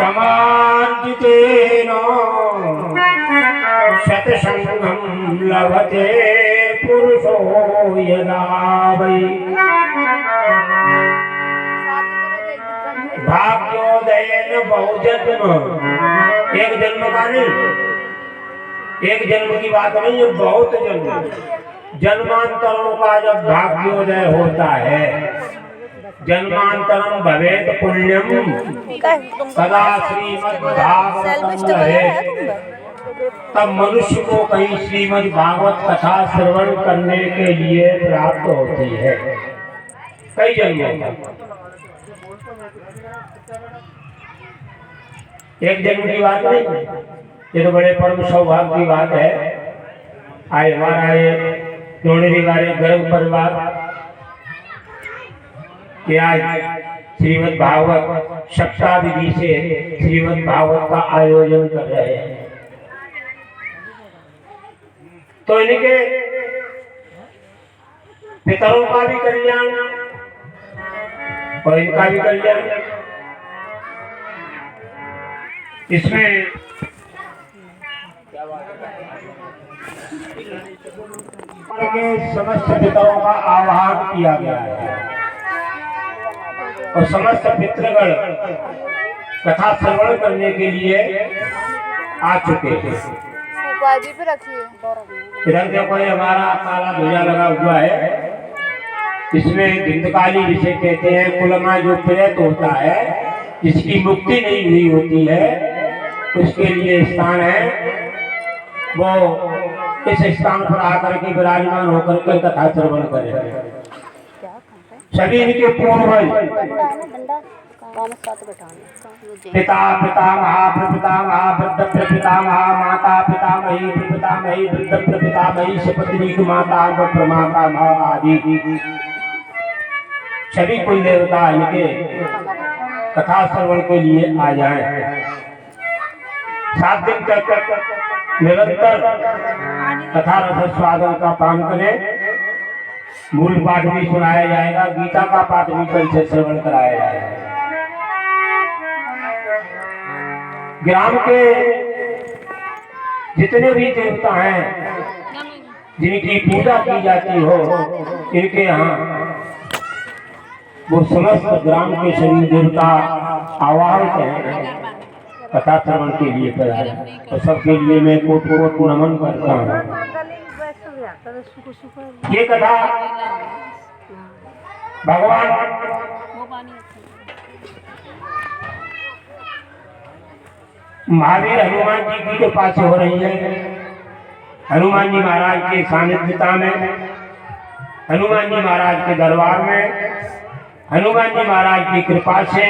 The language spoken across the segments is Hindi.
समार्जितेन शतसङ्गं लभते पुरुषो यदा वै भाग्योदयेन बहुजन्म। एक जन्म का नहीं, एक जन्म की बात नहीं है, बहुत जन्म, जन्मांतरों का जब भाग्योदय होता है, जन्मांतरम भवेत पुण्यम सदा श्रीमद्भागवतम है, तब मनुष्य को कहीं श्रीमद् भागवत कथा श्रवण करने के लिए प्राप्त होती है। कई जन्मों एक जन्म की बात नहीं, ये तो बड़े परम सौभाग्य की बात है। आए हमारा ये जोड़ने वाले गर्भ परिवार कि आज श्रीमद् भागवत सप्ताह विधि से श्रीमद् भागवत का आयोजन कर रहे हैं। तो इनके पितरों का भी कल्याण और इनका भी कल्याण। इसमें के समस्त पितरों का आह्वान किया गया है और समस्त पितृगण कथा श्रवण करने के लिए आ चुके हैं। इधर देखो हमारा काला ध्वजा लगा हुआ है, इसमें गिंधकाली जिसे कहते हैं, कुलमा जो प्रेत होता है जिसकी मुक्ति नहीं हुई होती है, उसके लिए स्थान है। वो इस स्थान पर आकर के विराजमान होकर के कथा श्रवण करें। सभी इनके पूर्वज पिता पितामह प्रपितामह वृद्ध प्रपितामह माता पितामही प्रपितामही वृद्ध प्रपितामही सपत्नी माता प्रमातामह आदि सभी कुल देवता इनके कथा श्रवण के लिए आ जाएं। 7 दिन तक निरंतर कथा रस स्वादन का पान करें। मूल पाठ भी सुनाया जाएगा, गीता का पाठ भी कल से श्रवण कराया जाएगा। ग्राम के जितने भी देवता हैं जिनकी पूजा की जाती हो, इनके यहाँ वो समस्त ग्राम के सभी देवता आवाहित हैं कथा श्रवण के लिए पधारे। तो सबके लिए मैं कोट कोट नमन करता हूँ। ये कथा भगवान महावीर हनुमान जी की कृपा से हो रही है। हनुमान जी महाराज के सानिध्यता में, हनुमान जी महाराज के दरबार में, हनुमान जी महाराज की कृपा से,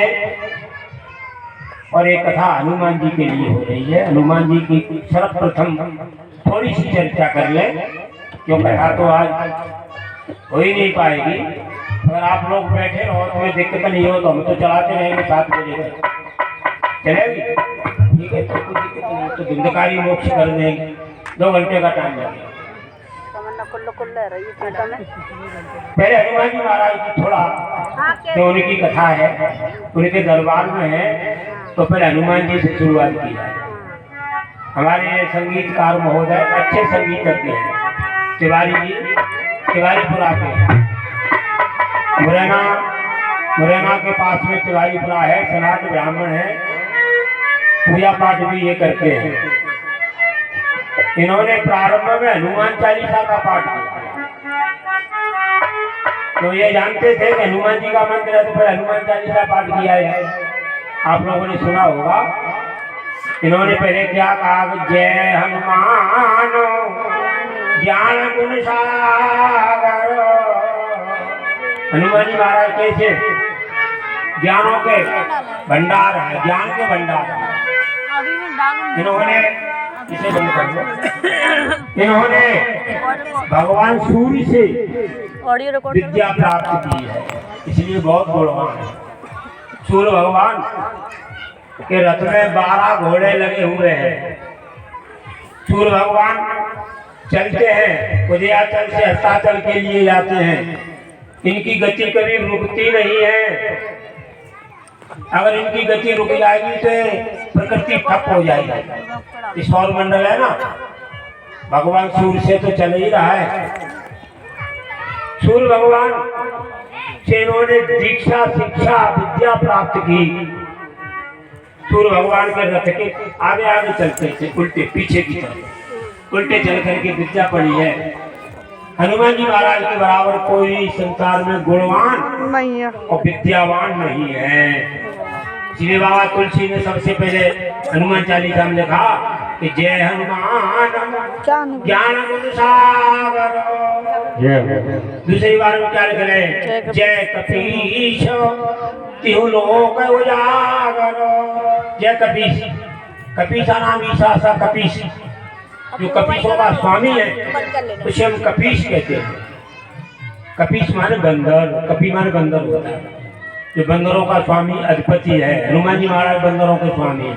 और एक कथा हनुमान जी के लिए हो रही है। हनुमान जी की सर्वप्रथम थोड़ी सी चर्चा कर लें, क्यों कथा तो आज हो ही नहीं पाएगी। अगर आप लोग बैठे रहो तो कोई दिक्कत नहीं हो, तो हम तो चलाते रहेंगे 7 बजे तक चलेगी, ठीक है। तो कोई दिक्कत नहीं, तो गिंधकारी मोक्ष कर देंगे, 2 घंटे का टाइम लगेगा। पहले हनुमान जी महाराज की थोड़ा तो उनकी कथा है, उनके दरबार में है, तो पहले हनुमान जी से शुरुआत की जाए। हमारे संगीतकार महोदय अच्छे संगीतज्ञ हैं, तिवारी जी, तिवारीपुरा के, मुरैना के पास में तिवारीपुरा है। सनातन ब्राह्मण है, पूजा पाठ भी ये करते हैं। इन्होंने प्रारंभ में हनुमान चालीसा का पाठ किया। तो ये जानते थे कि हनुमान जी का मंदिर है, तो फिर हनुमान चालीसा पाठ किया है। आप लोगों ने सुना होगा। इन्होंने पहले क्या कहा, जय हनुमान ज्ञान गुण सागर। हनुमान जी महाराज कैसे ज्ञानों के भंडार है, ज्ञान के भंडार है। इन्होंने इसे बंद कर दो। इन्होंने भगवान सूर्य से विद्या प्राप्त की है, इसलिए बहुत गुणवान है। सूर्य भगवान के रथ में 12 घोड़े लगे हुए हैं। सूर्य भगवान चलते हैं, उदयाचल से अस्ताचल के लिए जाते हैं। इनकी गति कभी रुकती नहीं है। अगर इनकी गति रुक जाएगी तो प्रकृति ठप हो जाएगी। इस सौर मंडल है ना, भगवान सूर्य से तो चल ही रहा है। सूर्य भगवान से इन्होंने दीक्षा शिक्षा विद्या प्राप्त की। सूर्य भगवान के रथ के आगे आगे चलते थे, उल्टे पीछे की तरफ उल्टे चल करके विद्या पढ़ी है। हनुमान जी महाराज के बराबर कोई संसार में गुणवान नहीं है और विद्यावान नहीं है। इसलिए बाबा तुलसी ने सबसे पहले हनुमान चालीसा में लिखा कि जय हनुमान ज्ञान गुण सागर। दूसरी बार में क्या लिख रहे, जय कपीश तिहु लोक उजागर। जय कपीश, कपीसा नाम ईसा सा कपीश, जो कपीशों का स्वामी है उसे हम कपीश कहते हैं। कपीश माने बंदर, कपी माने बंदर होता है। जो बंदरों का स्वामी अधिपति है, हनुमान जी महाराज बंदरों के स्वामी है।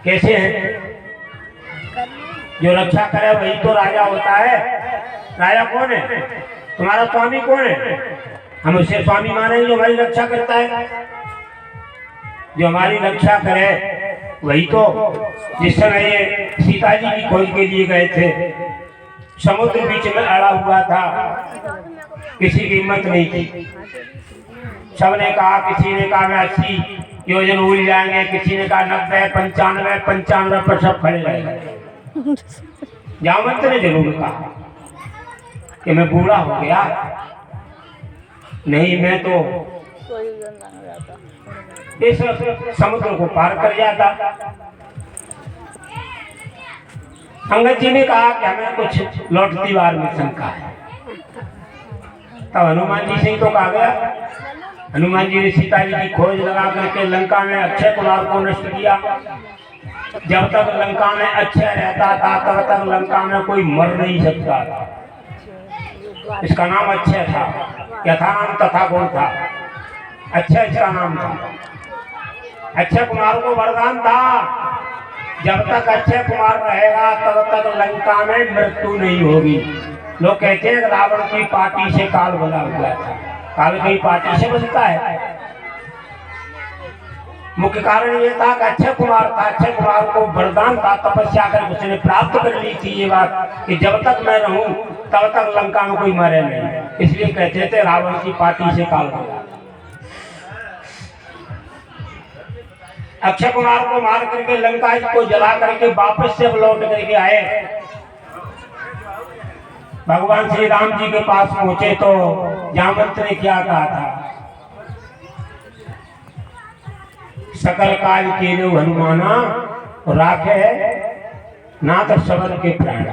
कैसे हैं? जो रक्षा करे वही तो राजा होता है। राजा कौन है? तुम्हारा स्वामी कौन है? हम उसे स्वामी माने जो हमारी रक्षा करता है। जो हमारी रक्षा करे वही तो। जिस समय ये सीता जी की खोज के लिए गए थे, समुद्र बीच में अड़ा हुआ था, किसी की हिम्मत नहीं थी। सबने कहा, किसी ने कहा मैं 80 योजन उड़ जाएंगे, किसी ने कहा 90, 95, 95 पर सब खड़े रह गए। जामवंत ने जरूर कहा कि मैं बूढ़ा हो गया, नहीं मैं तो इस समुद्र को पार कर जाता। अंगद जी ने कहा कि हमें कुछ लौटती बार में शंका है। तब हनुमान जी से ही तो कहा गया। हनुमान जी ने सीता जी की खोज लगा करके लंका में अक्षय कुमार को नष्ट किया। जब तक लंका में अक्षय रहता था तब तक लंका में कोई मर नहीं सकता था। इसका नाम अक्षय था, यथा नाम तथा गुण था। अक्षय इसका नाम था। अक्षय कुमार को वरदान था, जब तक अक्षय कुमार रहेगा तब तक लंका में मृत्यु नहीं होगी। लोग कहते हैं रावण की पार्टी से काल बना हुआ था। काल की पार्टी से बचता है। मुख्य कारण ये था कि अक्षय कुमार था। अक्षय कुमार को वरदान था, तपस्या कर उसने प्राप्त कर ली थी ये बात कि जब तक मैं रहूं तब तक लंका में कोई मरे नहीं। इसलिए कहते थे रावण की पार्टी से काल बना। अक्षय कुमार को मार करके लंका को जला करके वापस से लौट करके आए। भगवान श्री राम जी के पास पहुंचे तो जामवंत ने क्या कहा था, सकल काल के हनुमाना राखे नाथ सबल के प्राण।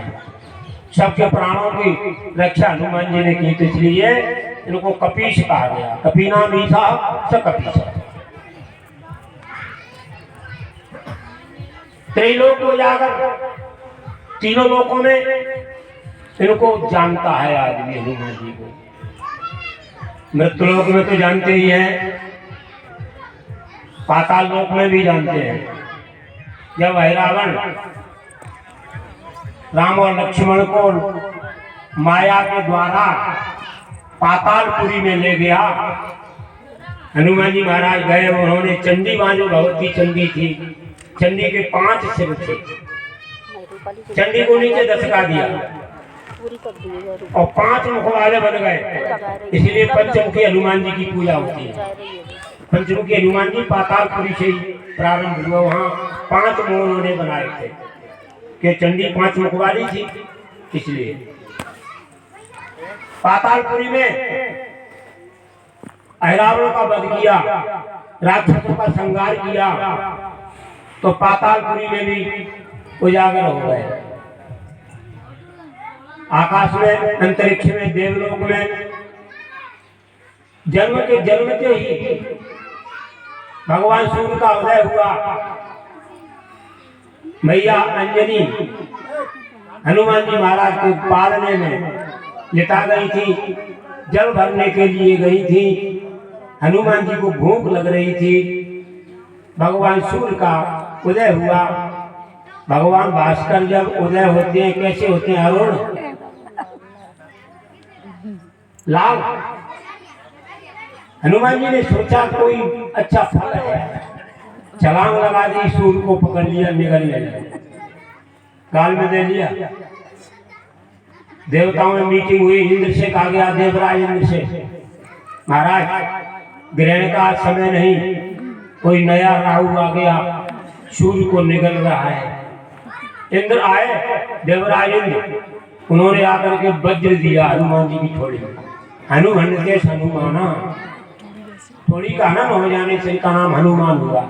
सबके प्राणों की रक्षा हनुमान जी ने की, तो इसलिए इनको कपीश कहा गया। कपीना मीसा स कपीश। त्रिलोक को जाकर तीनों लोकों में इनको जानता है आदमी हनुमान जी को। मृत्युलोक में तो जानते ही हैं, पाताल लोक में भी जानते हैं। जब रावण राम और लक्ष्मण को माया के द्वारा पातालपुरी में ले गया, हनुमान जी महाराज गए। उन्होंने चंडी मां जो भगवती चंडी थी, चंडी के 5 सिर थे, चंडी को नीचे दसका दिया और 5 मुख वाले बन गए। इसलिए पंचमुखी हनुमान जी की पूजा होती है। पंचमुखी हनुमान जी पातालपुरी से ही प्रारंभ हुआ। वहाँ 5 मुख उन्होंने बनाए थे कि चंडी 5 मुख वाली थी। इसलिए पातालपुरी में रावण का वध किया, राक्षसों का संहार किया, तो पातालपुरी में भी उजागर हो गए। आकाश में, अंतरिक्ष में, देवलोक में जन्मते ही भगवान सूर्य का उदय हुआ। मैया अंजनी हनुमान जी महाराज को पालने में लिटा गई थी, जल भरने के लिए गई थी। हनुमान जी को भूख लग रही थी। भगवान सूर्य का उदय हुआ। भगवान भास्कर जब उदय होते हैं कैसे होते हैं? अरुण लाल। हनुमान जी ने सोचा कोई अच्छा फल है, छलांग लगा दी, सूर को पकड़ लिया, निगल लिया, गाल में दे लिया। देवताओं में मीटिंग हुई, इंद्र से कहा गया, देवराज इंद्र से, महाराज ग्रहण का समय नहीं, कोई नया राहु आ गया, सूर्य को निगल रहा है। इंद्र आए, देवराज इंद्र, उन्होंने आकर के वज्र दिया हनुमान जी की थोड़ी। हनुमान के हनुमाना थोड़ी का ना हो जाने से का नाम हनुमान हुआ।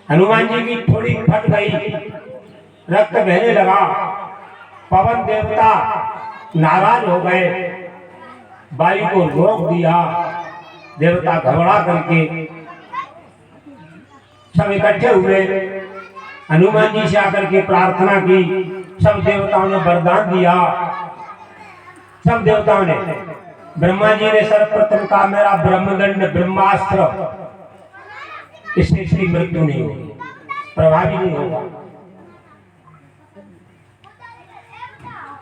हनुमान जी की थोड़ी फट गई, रक्त बहने लगा। पवन देवता नाराज हो गए, वायु को रोक दिया। देवता घबरा करके सब इकट्ठे हुए, हनुमान जी से आकर के प्रार्थना की। सब देवताओं ने वरदान दिया। सब देवताओं ने, ब्रह्मा जी ने सर्वप्रथम कहा, मेरा ब्रह्मदंड ब्रह्मास्त्र, इससे इसकी मृत्यु नहीं होगी, प्रभावी नहीं होगा।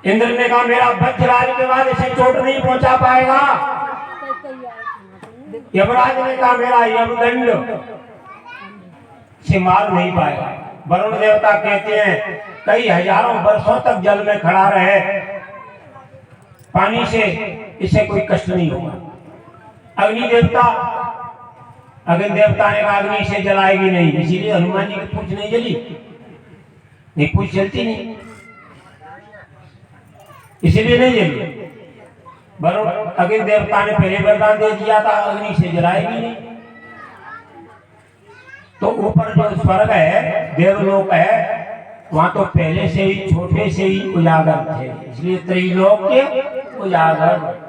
इंद्र ने कहा, मेरा वज्रराज के बाद इसे चोट नहीं पहुंचा पाएगा। यमराज ने कहा, मेरा यमदंड से मार नहीं पाएगा। वरुण देवता कहते हैं, कई हजारों वर्षों तक जल में खड़ा रहे, पानी से इसे कोई कष्ट नहीं होगा। अग्नि देवता, अग्नि देवता ने कहा, अग्नि से जलाएगी नहीं, इसीलिए हनुमान जी की पूंछ नहीं जली, नहीं पूंछ जलती नहीं, इसीलिए नहीं जली। वरुण अग्नि देवता ने पहले वरदान दे दिया था, अग्नि से जलाएगी नहीं। तो ऊपर जो स्वर्ग है, देवलोक है, वहां तो पहले से ही छोटे से ही उजागर थे, इसलिए त्रैलोक्य उजागर।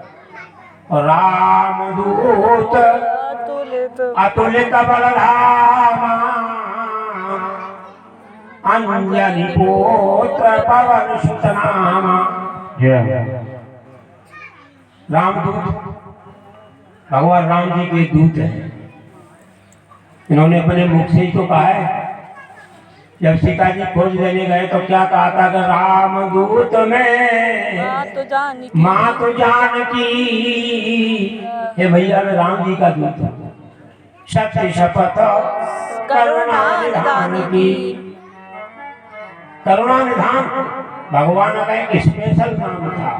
और रामदूत अतुलित बलधामा, अंजलि पुत्र पवन सुत नामा। रामदूत भगवान राम जी के दूत हैं। इन्होंने अपने मुख से ही तो कहा है, जब सीता जी खोज लेने गए तो क्या कहा था कि रामदूत में माँ तो जानकी। हे भैया, मैं राम जी का दूत हूँ, सत्य शपथ करुणा निधान की। करुणा निधान भगवान का एक स्पेशल नाम था,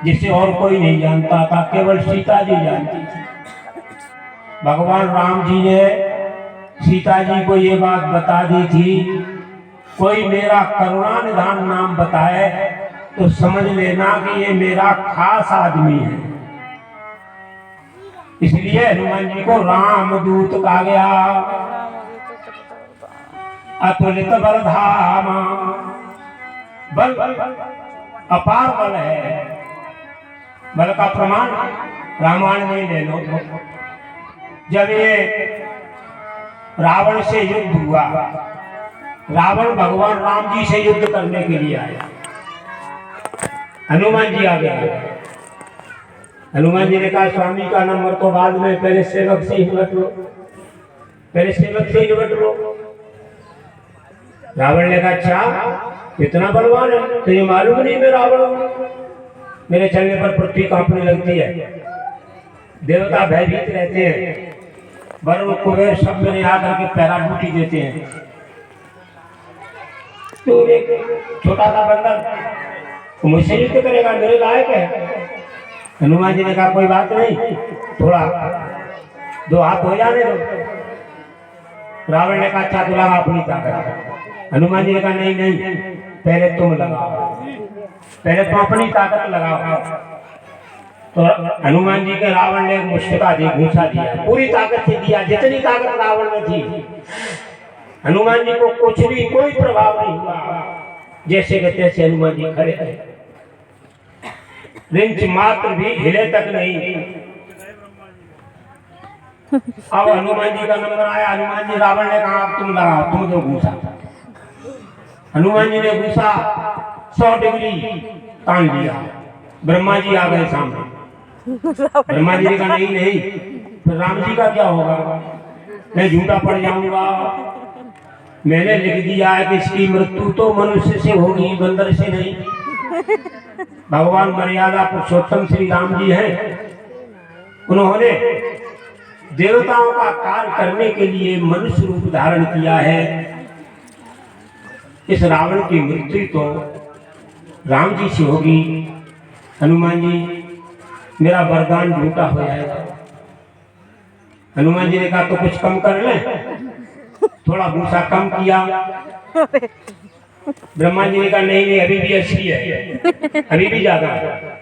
जिसे और कोई नहीं जानता था, केवल सीता जी जानती थी। भगवान राम जी ने सीता जी को ये बात बता दी थी, कोई मेरा करुणा निधान नाम बताए तो समझ लेना कि ये मेरा खास आदमी है। इसलिए हनुमान जी को रामदूत कहा गया। अतुलित बलधामा, बल अपार बल है। बल का प्रमाण रामायण में ले लो। जब ये रावण से युद्ध हुआ, रावण भगवान राम जी से युद्ध करने के लिए आया, हनुमान जी आ गए। हनुमान जी ने कहा, स्वामी का नंबर तो बाद में, पहले सेवक से ही निपट लो, पहले सेवक से ही निपट लो। रावण ने कहा, अच्छा इतना बलवान है, तो ये मालूम नहीं मैं रावण हूं, मेरे चलने पर पृथ्वी कांपने लगती है। देवता भयभीत रहते हैं, वरुण कुबेर सब मेरे आकर के पैराशूटी देते हैं। तो एक छोटा सा बंदर मुझसे युद्ध करेगा, मेरे लायक है। हनुमान जी ने कहा, कोई बात नहीं, थोड़ा दो हाथ हो जाने दो। रावण ने कहा, अच्छा तो लगा अपनी ताकत। हनुमान जी ने कहा, नहीं नहीं, पहले तुम लगाओ, पहले तुम अपनी ताकत लगाओ। तो हनुमान जी के रावण ने मुश्किल दी, घूसा दिया, पूरी ताकत से दिया, जितनी ताकत रावण में थी। हनुमान जी को कुछ भी कोई प्रभाव नहीं हुआ, जैसे के तैसे हनुमान जी खड़े थे, रिंच मात्र भी हिले तक नहीं। अब हनुमान जी का नंबर आया। हनुमान जी, रावण ने कहा, अब तुम लगाओ, तुम जो घूसा। हनुमान जी ने घूसा, 100 डिग्री तान लिया। ब्रह्मा जी आ गए सामने। ब्रह्मा जी ने कहा, नहीं नहीं, फिर राम जी का क्या होगा, मैं झूठा पड़ जाऊंगा। मैंने लिख दिया है कि इसकी मृत्यु तो मनुष्य से होगी, बंदर से नहीं। भगवान मर्यादा पुरुषोत्तम श्री राम जी हैं, उन्होंने देवताओं का कार्य करने के लिए मनुष्य रूप धारण किया है। इस रावण की मृत्यु तो राम जी से होगी। हनुमान जी मेरा वरदान झूठा हो जाएगा। हनुमान जी ने कहा तो कुछ कम कर ले। थोड़ा भूसा कम किया। ब्रह्मा जी ने कहा नहीं नहीं अभी भी अच्छी है, अभी भी ज्यादा है,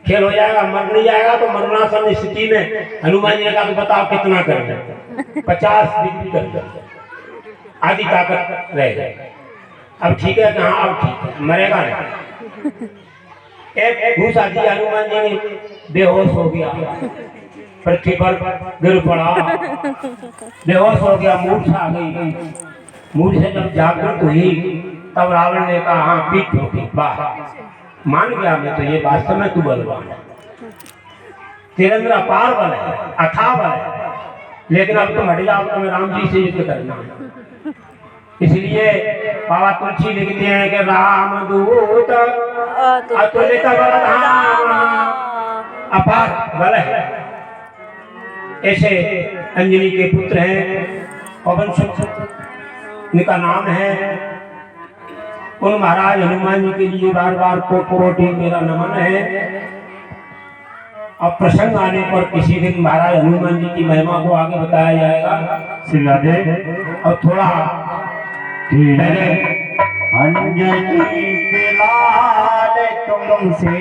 खेल हो जाएगा, मर नहीं जाएगा तो मरणासन स्थिति में। हनुमान जी ने कहा तो बताओ कितना कर दे। 50 डिग्री कर दे, आधी ताकत रह जाए। अब ठीक है कहाँ, अब ठीक है, मरेगा नहीं। एक घूसा दिया, हनुमान जी ने बेहोश हो गया, पृथ्वी पर गिर पड़ा, बेहोश हो गया, मूर्छा आ गई। मूर्छ से जब जागृत हुई तब रावण ने कहा हाँ पीठ ठोकी, वाह मान गया मैं तो ये वास्तव में तू बलवान है, तेरे अंदर अपार बल है, अथाह बल है, लेकिन अब तुम हट जाओ, तुम्हें राम जी से युद्ध करना है। इसलिए बाबा तुलसी लिखते हैं कि राम दूत अतुलित बलधाम, अपार बल है। ऐसे अंजलि के पुत्र हैं पवन सुत, इनका नाम है। उन महाराज हनुमान जी के लिए बार बार कोटि मेरा नमन है। अब प्रसंग आने पर किसी दिन महाराज हनुमान जी की महिमा को आगे बताया जाएगा। श्री और थोड़ा पहले अंजनी फिलहाल तुमसे,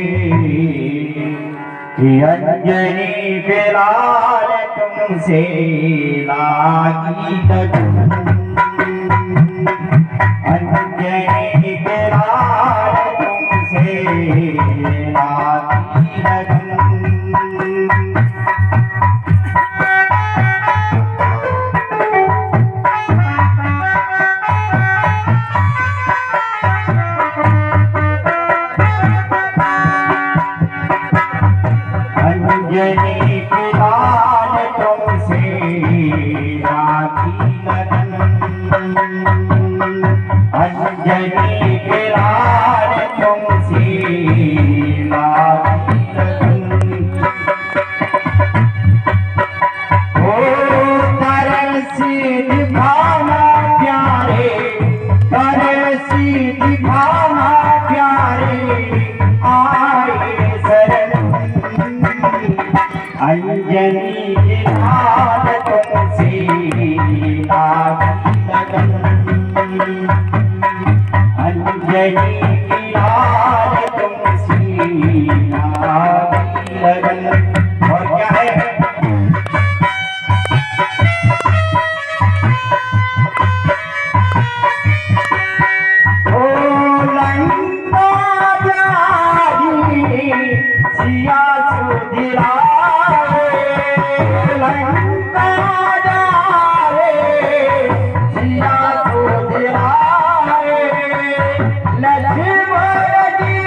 अंजनी फिलहाल तुमसे लागी लगन, अंजनी फिलहाल तुमसे लागी लगन। अंजनी फिलहाल तुमसे लागी लगन, अंजनी फिलहाल तुमसे लागी लगन। ओ तरल सी दिखाना प्यारे, तरल सी दिखाना प्यारे, आए शरण अंजनी फिलहाल तुमसे लागी लगन, अंजनी फिलहाल तुमसे लागी लगन। और क्या है? ओ लंका जारी सिया सुधिराए, लंका जारे सिया सुधिराए, लक्ष्मण जी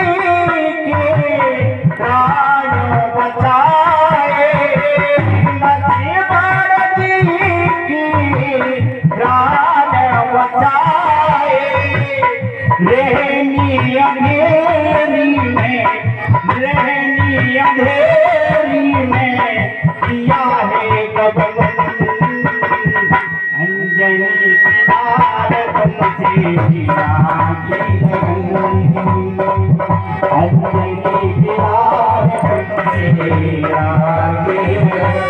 के प्राण बचाए, लक्ष्मण जी के प्राण बचाए। रहनी अंधेरी में, रहनी अंधेरी में किया है गबन, अंजनी फिलहाल तुमसे लागी लगन, अंजनी फिलहाल तुमसे लागी लगन।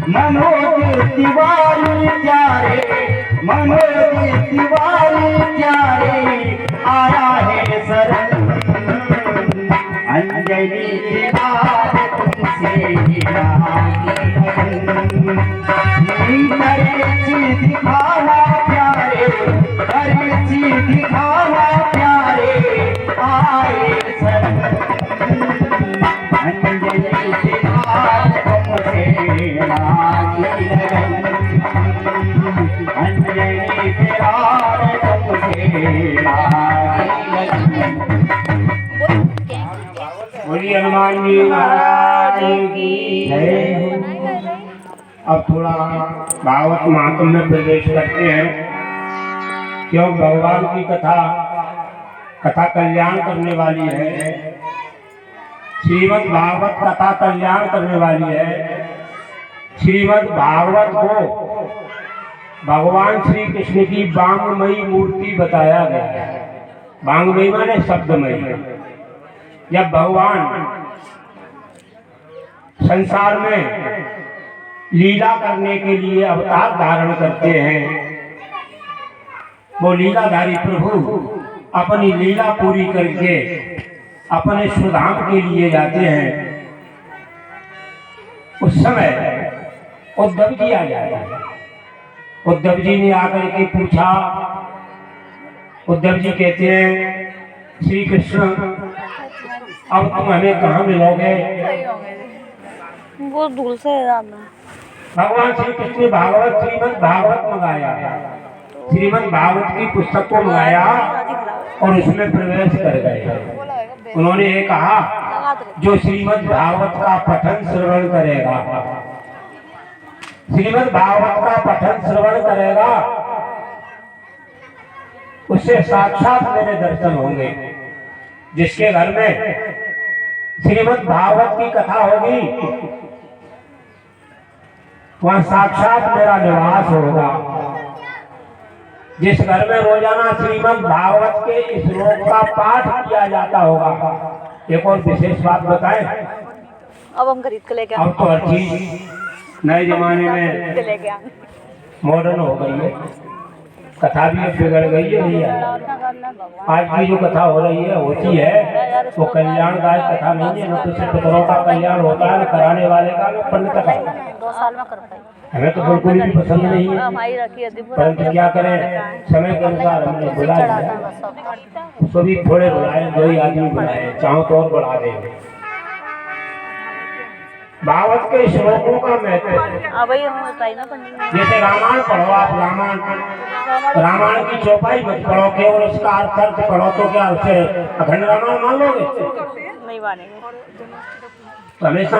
मनोज तिवारी प्यारे, मनोज तिवारी प्यारे, आया है शरण अंजलि दीवार तुमसे लागी लगन करे दिखावा प्यारे करे दिखावा प्यारे आए शरण अंजलि दीवार तुमसे लागी लगन अंजलि दीवार तुमसे लागी लगन। बोलिए हनुमान जी महाराज की जय। अब थोड़ा भागवत महात्म्य में प्रवेश करते हैं, क्यों भगवान की कथा कल्याण करने वाली है। श्रीमद् भागवत कथा कल्याण करने वाली है। श्रीमद् भागवत को भगवान श्री कृष्ण की वांगमयी मूर्ति बताया गया है। वांगमयी माने शब्दमयी। जब भगवान संसार में लीला करने के लिए अवतार धारण करते हैं, वो लीलाधारी प्रभु अपनी लीला पूरी करके अपने सुधाम के लिए जाते हैं। उस समय उद्धव जी आ जाते हैं। उद्धव जी ने आकर के पूछा, उद्धव जी कहते हैं श्री कृष्ण अब तुम हमें कहाँ मिलोगे? वो दूर से भगवान श्री कृष्ण ने भागवत श्रीमद् भागवत मंगाया, श्रीमद् भागवत की पुस्तक को मंगाया और उसमें प्रवेश कर गए। उन्होंने ये कहा, जो श्रीमद् भागवत का पठन श्रवण करेगा, श्रीमद् भागवत का पठन श्रवण करेगा, उससे साक्षात मेरे दर्शन होंगे। जिसके घर में श्रीमद् भागवत की कथा होगी, वहां साक्षात मेरा निवास होगा। जिस घर में रोजाना श्रीमद् भागवत के श्लोक का पाठ किया जाता होगा। एक और विशेष बात बताएं, अब हम खरीद के लेके अब तो हर चीज नए जमाने में मॉडर्न हो गई है। कथा भी अब बिगड़ गई है भैया। आज की जो कथा हो रही है होती है वो कल्याणदायक कथा नहीं है। न तो सिर्फ पितरों का कल्याण होता है, न कराने वाले का, न पंडित का। 2 साल में कर पाई। हमें तो बिल्कुल भी पसंद नहीं है, परंतु क्या करें, समय के अनुसार हमने बुलाया। उसको भी थोड़े बुलाए, 2 ही आदमी बुलाए, चाहो तो और बढ़ा देंगे। भागवत के श्लोकों का महत्व, जैसे रामायण पढ़ो आप, रामायण की चौपाई मत पढ़ो, केवल उसका अर्थ पढ़ो तो क्या उसे अखंड रामायण मान लोगे? नहीं मानेंगे हमेशा।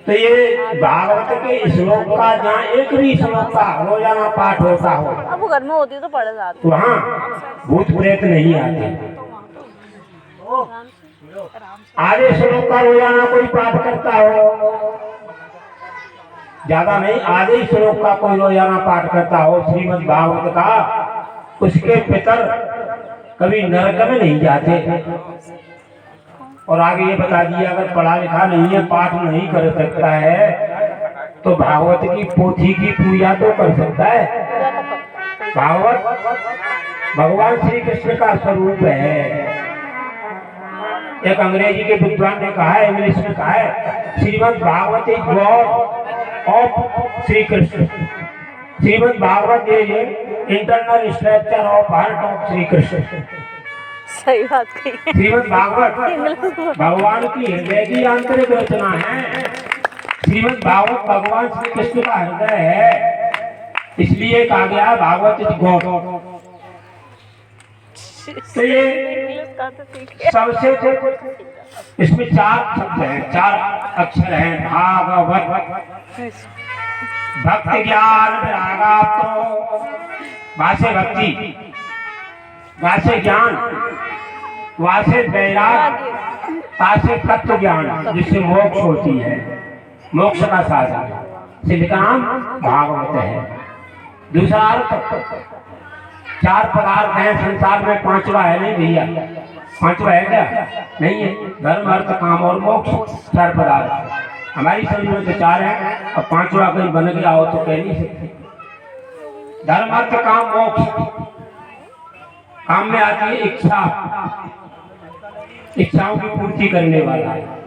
तो ये भागवत के श्लोक का जहाँ एक भी श्लोक का रोजाना पाठ होता हो, अब वो घर में होती तो पढ़े जाते, वहाँ भूत प्रेत नहीं आते। आधे श्लोक का रोजाना कोई पाठ करता हो, ज्यादा नहीं, आधे श्लोक का कोई रोजाना पाठ करता हो श्रीमद् भागवत का, उसके पितर कभी नरक में नहीं जाते। और आगे ये बता दिया, अगर पढ़ा लिखा नहीं है, पाठ नहीं कर सकता है, तो भागवत की पोथी की पूजा तो कर सकता है। भागवत भगवान श्री कृष्ण का स्वरूप है। एक अंग्रेजी के विद्वान ने कहा है, इंग्लिश में कहा है, Shrimad Bhagavat is God of Shri Krishna. Shrimad Bhagavat is internal structure of heart of Shri Krishna. सही बात कही। श्रीमद् भागवत भगवान की हृदय की आंतरिक रचना है। श्रीमद् भागवत भगवान श्री कृष्ण का हृदय है, इसलिए कहा गया भागवत इज गॉड। तो ये सबसे इसमें 4 शब्द हैं, 4 अक्षर हैं, भागवत। भक्ति ज्ञान विरागाप्तो, भाषे भक्ति, भाषे ज्ञान, वासे वैराग, तासे तत्व ज्ञान, जिससे मोक्ष होती है, मोक्ष का साधन। इसलिए का नाम भागवत है। दूसरा अर्थ, 4 पदार्थ हैं संसार में, 5वां है नहीं भैया। 5वां है क्या? नहीं है। धर्म अर्थ काम और मोक्ष 4 पदार्थ। हमारी समझ में तो 4 है, और 5वां कहीं बन गया हो तो कह नहीं सकते। धर्म अर्थ काम मोक्ष। काम में आती है इच्छा, इच्छाओं की पूर्ति करने वाला है।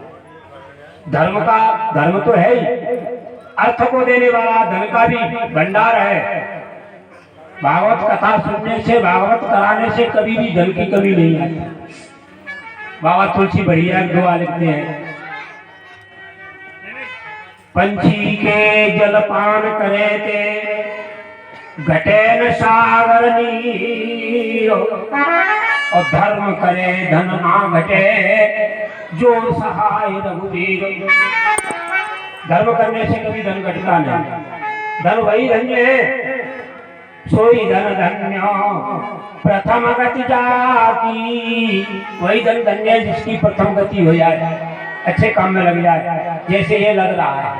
धर्म तो है ही, अर्थ को देने वाला धन का भी भंडार है। भागवत कथा सुनने से, भागवत कराने से कभी भी धन की कमी नहीं आती। बाबा तुलसी बढ़िया दुआ लिखते हैं, पंछी के जलपान करे थे घटे न सागर नीर, और धर्म करे धन ना घटे जो सहाय रघुवीर। धर्म करने से कभी धन घटता नहीं। धन वही धन्य है, सोई धन धन्य प्रथम गति जाती। वही धन धन्य है जिसकी प्रथम गति हो जाए, अच्छे काम में लग जाए, जैसे ये लग रहा है।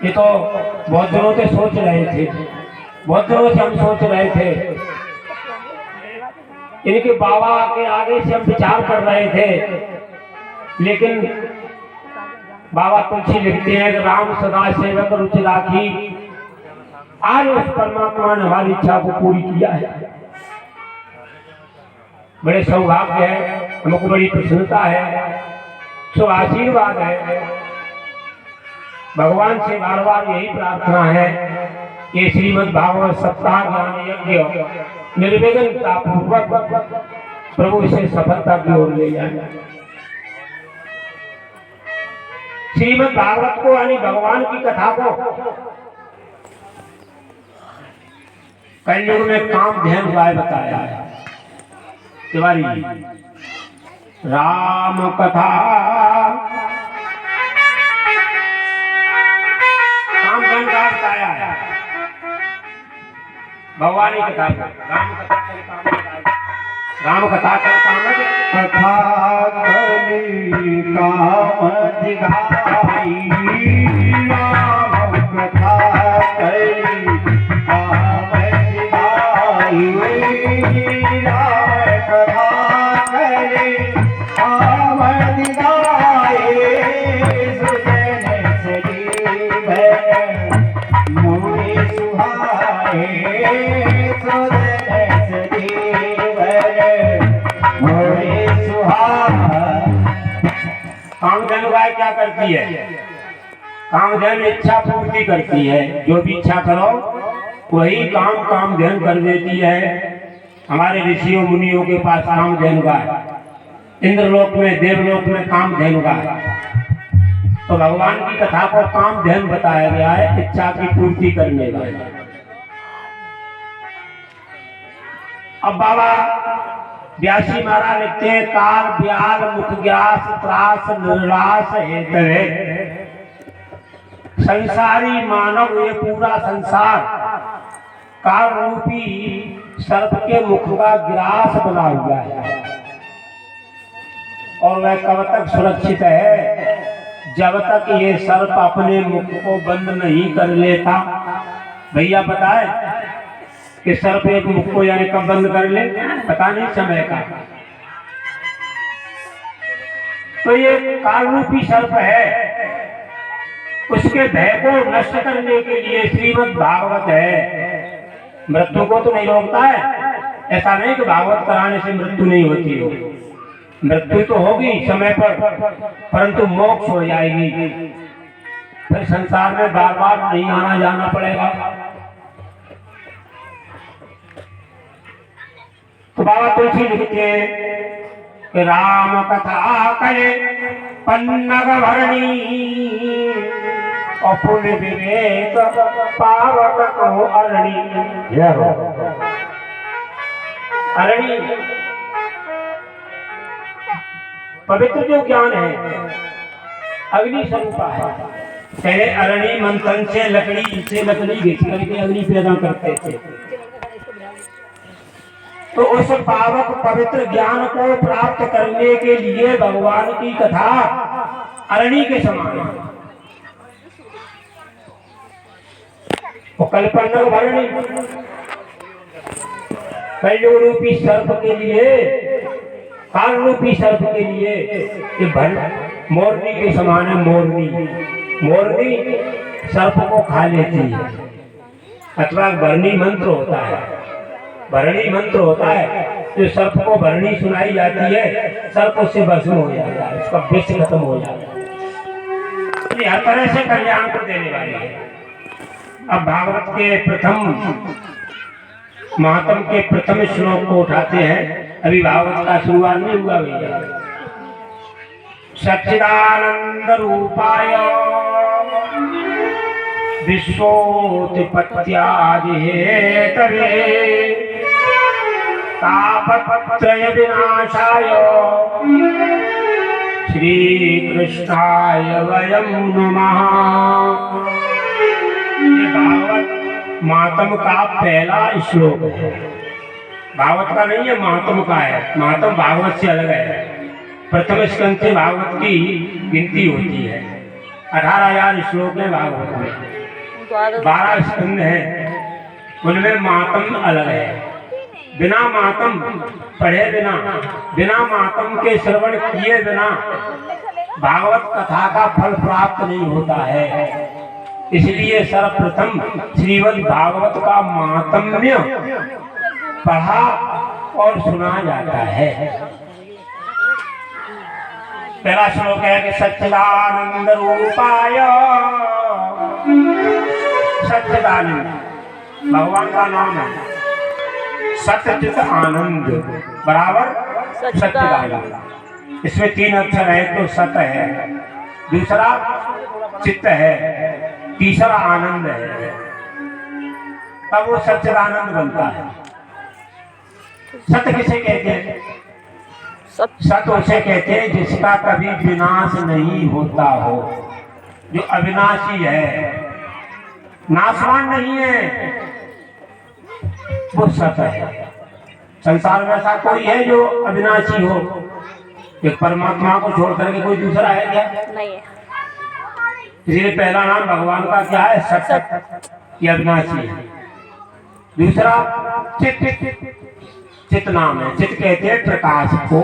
ये तो बहुत दिनों से सोच रहे थे, बहुत दिनों से हम सोच रहे थे, इनके बाबा के आगे से हम विचार कर रहे थे। लेकिन बाबा तुलसी लिखते हैं कि राम सदा सेवक रुचि राखी। आज उस परमात्मा ने हमारी इच्छा को पूरी किया है। बड़े सौभाग्य है, हमको बड़ी प्रसन्नता है, सो आशीर्वाद है। भगवान से बार बार यही प्रार्थना है कि श्रीमद् भागवत सप्ताह ज्ञान यज्ञ निर्विघ्नता पूर्वक प्रभु इसे सफलता की ओर ले जाए। श्रीमद् भागवत को यानी भगवान की कथा को कलयुग में काम ध्यान उपाय बताया है। तिवारी राम कथा काम ध्यान का बताया है। भगवान की कथा राम कथा का काम कथा करनी काम दिखाई, राम कथा करनी काम दिखाई, राम कथा करनी काम दिखाई। सुजन सजीव मोरे सुहाए, सुजन सजीव मोरे सुहाए। कामधेनु गाय क्या करती है? कामधेनु इच्छा पूर्ति करती है। जो भी इच्छा करो वही काम कामधेनु कर देती है। हमारे ऋषियों मुनियों के पास कामधेनु गाय, इंद्रलोक में देवलोक में कामधेनु गाय। तो भगवान की कथा को कामधेनु बताया गया है, इच्छा की पूर्ति करने वाला। अब बाबा व्यासी महाराज लिखते हैं, काल ब्याल मुख ग्यास त्रास निर्रास हेतवे। संसारी मानव ये पूरा संसार काल रूपी सर्प के मुख का ग्रास बना हुआ है, और वह कब तक सुरक्षित है? जब तक ये सर्प अपने मुख को बंद नहीं कर लेता। भैया बताए कि सर्प एक मुख को यानी कब बंद कर ले, पता नहीं समय का। तो ये काल रूपी सर्प है, उसके भय को नष्ट करने के लिए श्रीमद् भागवत है। मृत्यु को तो नहीं रोकता है, ऐसा नहीं कि भागवत कराने से मृत्यु नहीं होती हो। मृत्यु तो होगी समय पर, परंतु मोक्ष हो जाएगी। फिर संसार में बार बार नहीं आना जाना पड़ेगा। तो बाबा तुलसी लिखते हैं कि राम कथा करे पन्नग भरणी, अपुल विवेक पावक को अरणी। अरणी पवित्र जो ज्ञान है अग्नि स्वरूपा है। पहले अरणी मंथन से लकड़ी घिस करके अग्नि पैदा करते थे। तो उस पावक पवित्र ज्ञान को प्राप्त करने के लिए भगवान की कथा अरणी के समान है। वो कल्पना भरणी कलयुग रूपी सर्प के लिए, काल रूपी सर्प के लिए ये मोरनी के समान है। मोरनी सर्प को खा लेती है। अथवा भरणी मंत्र होता है, भरणी मंत्र होता है जो सर्प को भरणी सुनाई जाती है, सर्प उससे भस्म हो जाता है, उसका विष खत्म हो जाता है। ये हर तरह से कल्याण को देने वाली है। अब भागवत के प्रथम महात्म के प्रथम श्लोक को उठाते हैं। अभी भागवत का शुरुआत नहीं हुआ भैया। सच्चिदानंद रूपाय विश्वोत्पत्त्यादिहेतवे तापत्रय विनाशाय श्री कृष्णाय वयं नमः। ये भागवत महात्म का पहला श्लोक है। भागवत का नहीं है, महात्म का है। महात्म भागवत से अलग है। प्रथम स्कंद से भागवत की गिनती होती है। 18,000 श्लोक है भागवत में, 12 स्कंद है, उनमें महात्म अलग है। बिना महात्म पढ़े बिना, बिना महात्म के श्रवण किए बिना भागवत कथा का फल प्राप्त नहीं होता है। इसलिए सर्वप्रथम श्रीमद् भागवत का महात्म्य पढ़ा और सुना जाता है। पहला श्लोक है कि सच्चिदानंद रूपाय, सच्चिदानंद भगवान का नाम है। सच्चित आनंद बराबर सच्चिदानंद। इसमें 3 अक्षर है, तो सत है, दूसरा चित्त है, तीसरा आनंद है, तब वो सच्चिदानंद बनता है। सत्य किसे कहते हैं? सत्य उसे कहते हैं जिसका कभी विनाश नहीं होता हो, जो अविनाशी है, नाशवान नहीं है, वो सत्य है। संसार में ऐसा कोई है जो अविनाशी हो? एक परमात्मा को छोड़ करके कोई दूसरा है क्या? नहीं है। इसलिए पहला नाम भगवान का क्या है? सत्य, ये अविनाशी है। दूसरा चित्त, चित्त नाम है। चित्त कहते हैं प्रकाश को।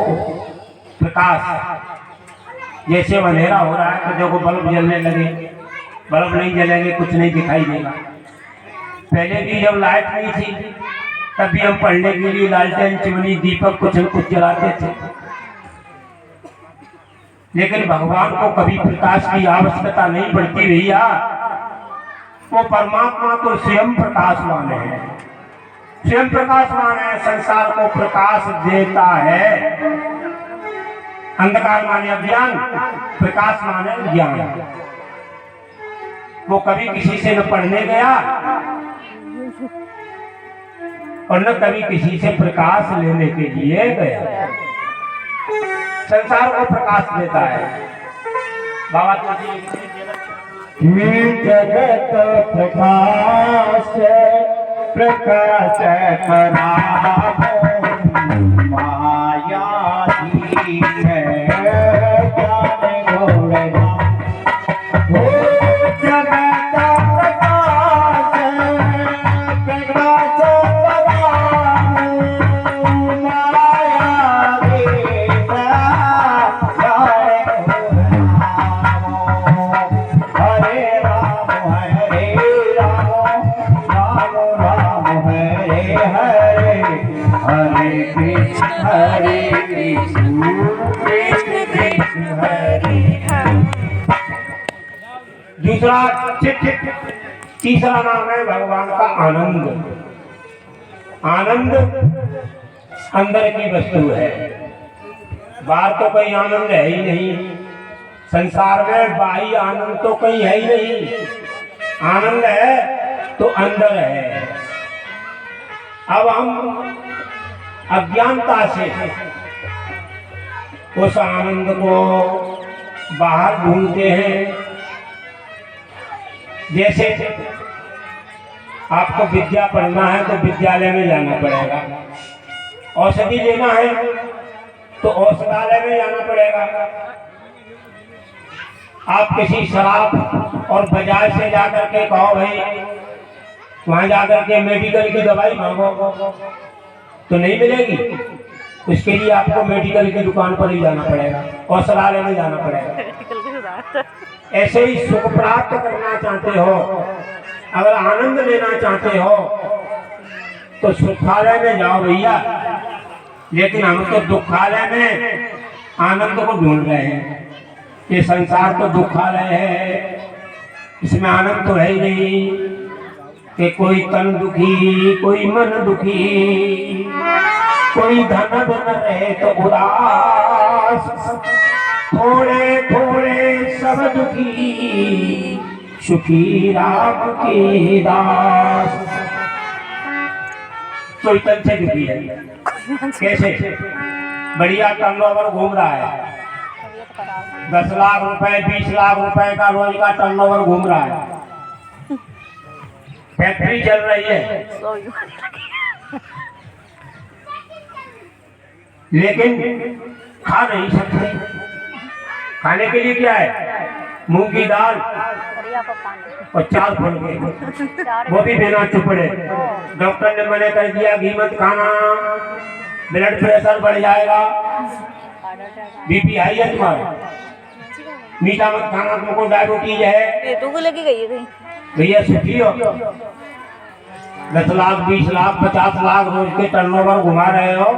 प्रकाश जैसे अंधेरा हो रहा है तो देखो बल्ब जलने लगे, बल्ब नहीं जलेंगे कुछ नहीं दिखाई देगा। पहले भी जब लाइट नहीं थी तब भी हम पढ़ने के लिए लालटेन, चिमनी, दीपक कुछ न कुछ जलाते थे। लेकिन भगवान को कभी प्रकाश की आवश्यकता नहीं पड़ती भैया। वो परमात्मा तो स्वयं प्रकाशवान है, स्वयं प्रकाशवान है, संसार को प्रकाश देता है। अंधकार माने अज्ञान, प्रकाश माने ज्ञान। वो कभी किसी से न पढ़ने गया और न कभी किसी से प्रकाश लेने के लिए गया। संसार को प्रकाश देता है। बाबा जगत प्रकाश प्रकाश करावो माया ही है ज्ञान घोड़ना हो। जगत प्रकाश प्रकाश करावो माया ही हरे राम हरे कृष्ण कृष्ण कृष्ण हरे। दूसरा चित्त, तीसरा नाम है भगवान का आनंद। आनंद अंदर की वस्तु है, बाहर तो कोई आनंद है ही नहीं। संसार में बाह्य आनंद तो कहीं है ही नहीं। आनंद है तो अंदर है। अब हम अज्ञानता से उस आनंद को बाहर ढूंढते हैं। जैसे आपको विद्या पढ़ना है तो विद्यालय में जाना पड़ेगा, औषधि लेना है तो औषधालय में जाना पड़ेगा। आप किसी शराब और बाजार से जाकर के कहो भाई वहां जाकर के मेडिकल की दवाई मांगो तो नहीं मिलेगी। उसके लिए आपको मेडिकल की दुकान पर ही जाना पड़ेगा, औषधालय में जाना पड़ेगा। ऐसे ही सुख प्राप्त करना चाहते हो, अगर आनंद लेना चाहते हो तो सुखालय में जाओ भैया। लेकिन हम तो दुखालय में आनंद को ढूंढ रहे हैं। ये संसार तो दुखालय है, इसमें आनंद तो है ही नहीं कि कोई तन दुखी, कोई मन दुखी, कोई धन धन रहे तो उदास, थोड़े थोड़े सब दुखी, सुखी राम के दास। कोई तन से दुखी है, कैसे? बढ़िया टर्नओवर घूम रहा है, 10 लाख रुपए 20 लाख रुपए का रोज का टर्नओवर घूम रहा है, फैक्ट्री चल रही है, लेकिन खा नहीं सकते। खाने के लिए क्या है? मूंग की दाल और 4 फल के, वो भी बिना चुपड़े। डॉक्टर ने मना कर दिया घी मत खाना, ब्लड प्रेशर बढ़ जाएगा, बीपी हाई है तुम्हारा, मीठा मत खाना, तुमको डायबिटीज है। तू को लेके गई है कहीं? भैया सुखी हो, 10 लाख 20 लाख 50 लाख रोज के टर्नओवर घुमा रहे हो,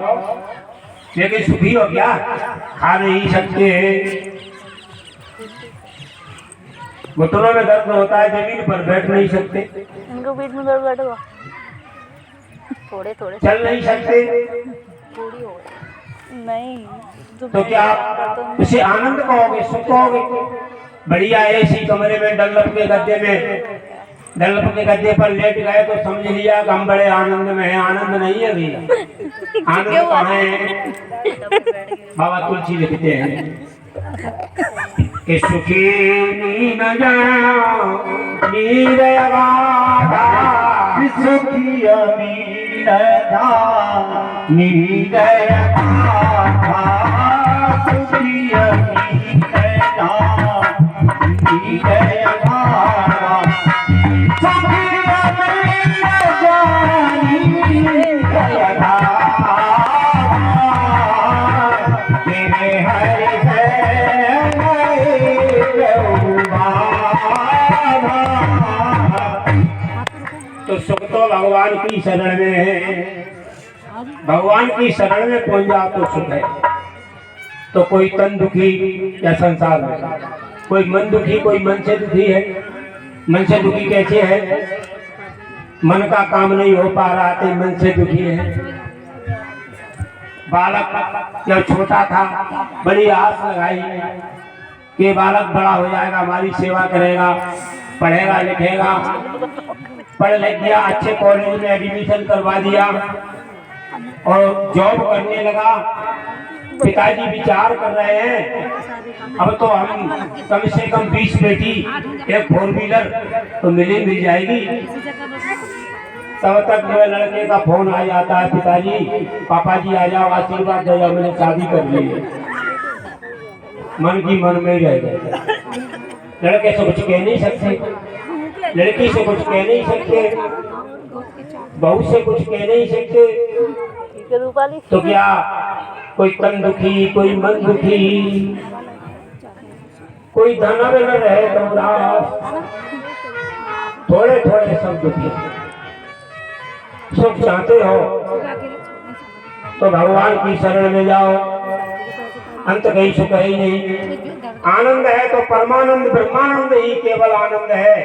लेकिन सुखी हो क्या? खा नहीं सकते, घुटनों में दर्द होता है, जमीन पर बैठ नहीं सकते, इनको पेट में दर्द बैठेगा, थोड़े थोड़े चल नहीं सकते, पूरी हो गई नहीं तो क्या आप उसे आनंद कहोगे, सुख कहोगे? बढ़िया एसी कमरे में डल्लप के गद्दे पर लेट गए तो समझ लिया कि हम बड़े आनंद में हैं। आनंद नहीं है भैया, आनंद कहाँ है? बाबा तुलसी लिखते हैं कि सुखी नींद जाओ नींद अगाधा, सुखी नींद जा नींद अगाधा, सुखी नींद जा नींद अगाधा, सुखी नींद जा नींद अगाधा, तेरे हरि से तो सुख तो भगवान की शरण में है, भगवान की शरण में पहुंच जाओ तो सुख है। तो कोई तन दुखी या संसार में, कोई मन दुखी, कोई मन से दुखी है। मन से दुखी कैसे है? मन का काम नहीं हो पा रहा तो मन से दुखी है। बालक जब छोटा था बड़ी आस लगाई कि बालक बड़ा हो जाएगा, हमारी सेवा करेगा, पढ़ेगा लिखेगा, पढ़ लिख गया, अच्छे कॉलेज में एडमिशन करवा दिया और जॉब करने लगा। पिताजी विचार कर रहे हैं अब तो हम कम से कम 20 बेटी, एक 4 व्हीलर तो मिल जाएगी। तब तक जो है लड़के का फोन आ जाता है, पिताजी पापा जी आ जाओ, आशीर्वाद दे जाओ, मैंने शादी कर ली है। मन की मन में ही रह गया। लड़के से कुछ कह नहीं सकते, लड़की से कुछ कह नहीं सकते, बहू से कुछ कह नहीं सकते, तो क्या कोई तन दुखी, कोई मन दुखी, कोई धन में न रहे तो उदास, थोड़े थोड़े सब दुखी। सुख चाहते हो तो भगवान की शरण में जाओ, अंत कहीं सुख है ही नहीं। आनंद है तो परमानंद ब्रह्मानंद ही केवल आनंद है।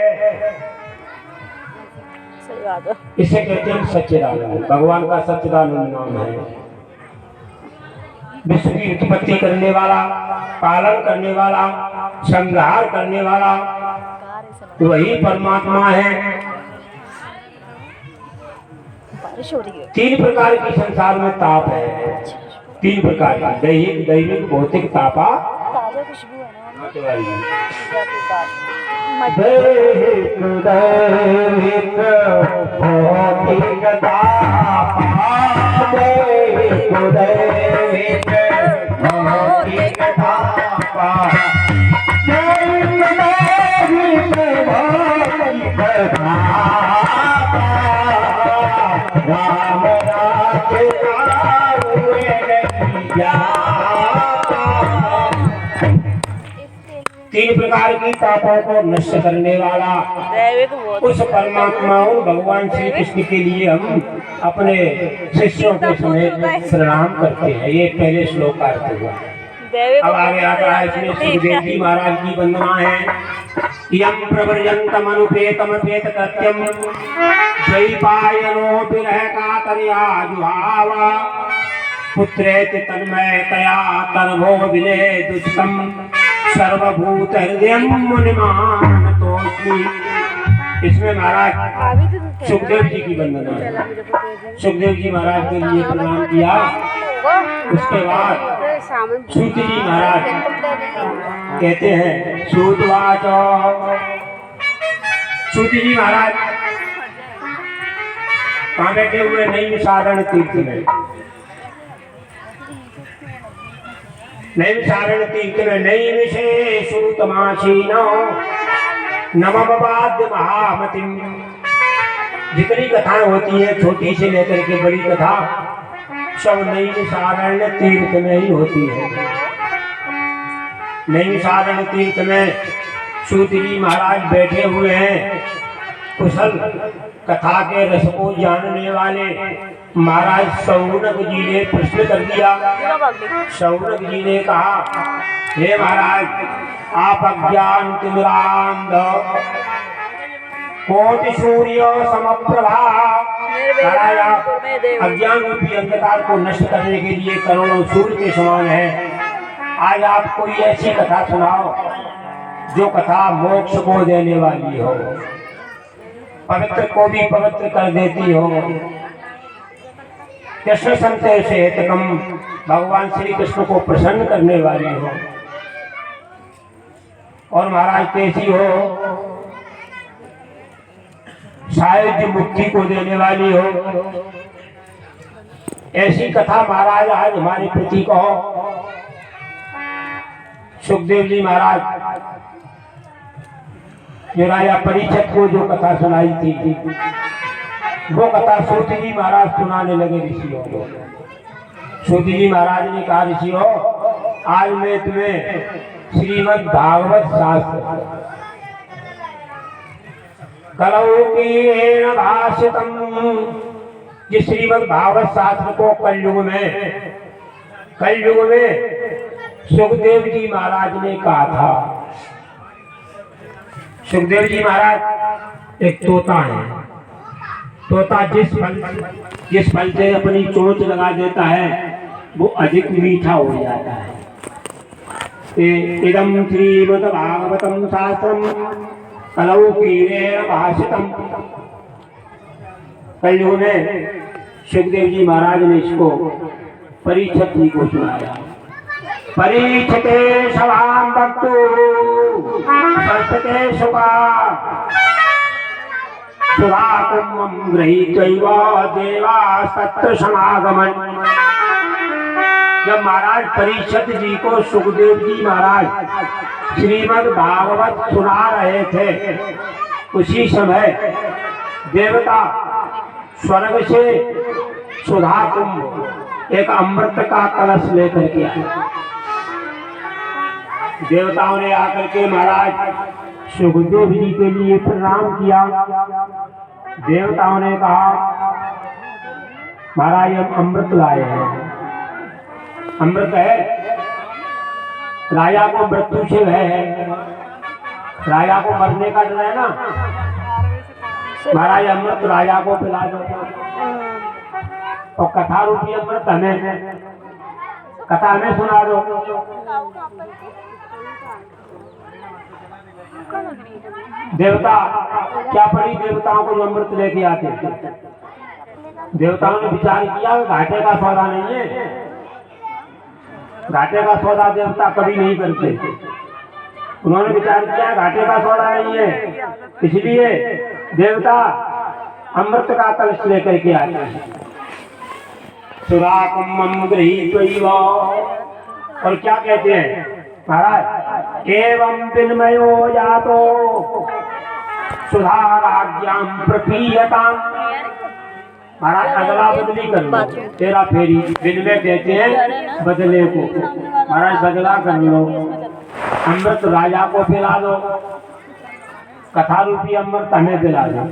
इसे कहते हैं सच्चिदानंद, भगवान का सच्चिदानंद नाम है। विश्व की उत्पत्ति करने वाला, पालन करने वाला, संहार करने वाला वही परमात्मा है। 3 प्रकार की संसार में ताप है, 3 प्रकार का, दैहिक, दैविक, भौतिक तापा। ताजा खुशबू है ना, दैहिक दैहिक भौतिक तापा, दैहिक दैहिक भौतिक तापा, दैहिक दैहिक भौतिक तापा, राम राज्य का हुए नहीं जाता। 3 प्रकार की पापों को नष्ट करने वाला दैविक बहुत उस परमात्मा और भगवान श्री कृष्ण के लिए हम अपने शिष्यों के समेत प्रणाम करते हैं। ये पहले श्लोक का अर्थ हुआ। दैविक अब आगे आता है इसमें सुखदेव जी महाराज की वंदना है। यम प्रव्रजंतम अनुपेतम पेत कृत्यम द्वैपायनो विरह कातर्या जुहावा पुत्रेति तन्मयतया तर्भो विनय दुष्टम सर्वभूत हृदयम मुनिमान तोस्मि। इसमें महाराज सुखदेव जी की वंदना है। सुखदेव जी महाराज के लिए प्रणाम किया। उसके बाद सूत जी महाराज कहते हैं सूतवाचो। सूत जी महाराज कहाँ बैठे हुए? नैमिषारण्य तीर्थ में। नैमिषारण्य तीर्थ में नैमिषे सूतमासीनो नमवाद्य महामतिम। जितनी कथाएं होती है छोटी से लेकर के बड़ी कथा सब नैमिषारण्य तीर्थ में ही होती है। नैमिषारण्य तीर्थ में सूत जी महाराज बैठे हुए हैं। कुशल कथा के रस को जानने वाले महाराज शौनक जी ने प्रश्न कर दिया। शौनक जी ने कहा, हे महाराज आप अज्ञान तिमिरांध कोटि सूर्य समप्रभा। अज्ञान रूपी अंधकार को नष्ट करने के लिए करोड़ों सूर्य के समान है। आज आप कोई ऐसी कथा सुनाओ जो कथा मोक्ष को देने वाली हो, पवित्र को भी पवित्र कर देती हो। कृष्ण संते से हेतकम भगवान श्री कृष्ण को प्रसन्न करने वाली हो और महाराज कैसी हो, शायद मुक्ति को देने वाली हो। ऐसी कथा महाराज आज हमारे प्रति कहो। सुखदेव जी महाराज जो राजा परीक्षित को जो कथा सुनाई थी वो कथा सूत जी महाराज सुनाने लगे ऋषियों को। सूत जी महाराज ने कहा, ऋषियों आज मैं तुम्हें श्रीमद् भागवत शास्त्र कलौकीन भाषितम, जिस श्रीमद् भागवत शास्त्र को कलयुग में सुखदेव जी महाराज ने कहा था। सुखदेव जी महाराज एक तोता है। तोता जिस फल से अपनी चोंच लगा देता है वो अधिक मीठा हो जाता है। इदम श्रीमद् भागवतम शास्त्रम कलौकीन भाषितम। कलयुग में सुखदेव जी महाराज ने इसको परीक्षित जी को सुनाया। परीक्षिते सवाम भक्तु संस्कृते सुखा सुधाकुम्भं गृहीत्वैव देवास्तत्र समागमन। जब महाराज परीक्षित जी को सुखदेव जी महाराज श्रीमद् भागवत सुना रहे थे, उसी समय देवता स्वर्ग से सुधा कुंभ एक अमृत का कलश लेकर के आए। देवताओं ने आकर के महाराज सुखदेव जी के लिए प्रणाम किया। देवताओं ने कहा, महाराज हम अमृत लाए हैं। अमृत है, राजा को मृत्यु से भय है, राजा को मरने का डर है ना। महाराज अमृत राजा को पिला दो और कथा रूपी अमृत हमें, कथा हमें सुना दो। देवता क्या पड़ी देवताओं को जो अमृत लेके आते थे। देवताओं ने विचार किया घाटे का सौदा नहीं है, घाटे का सौदा देवता कभी नहीं करते। उन्होंने विचार किया घाटे का सौदा नहीं है, इसलिए देवता अमृत का कलश लेकर के आते हैं। सुराकुम्भं गृहीत्वैव, और क्या कहते हैं महाराज, एवं विन्मयो जातो सुधाराज्ञां प्रपीयतां। महाराज अदला बदली कर लो, तेरा फेरी। विन्मय कहते हैं बदले को। महाराज बदला कर लो। अमृत राजा को पिला दो, कथा रूपी अमृत हमें पिला दो।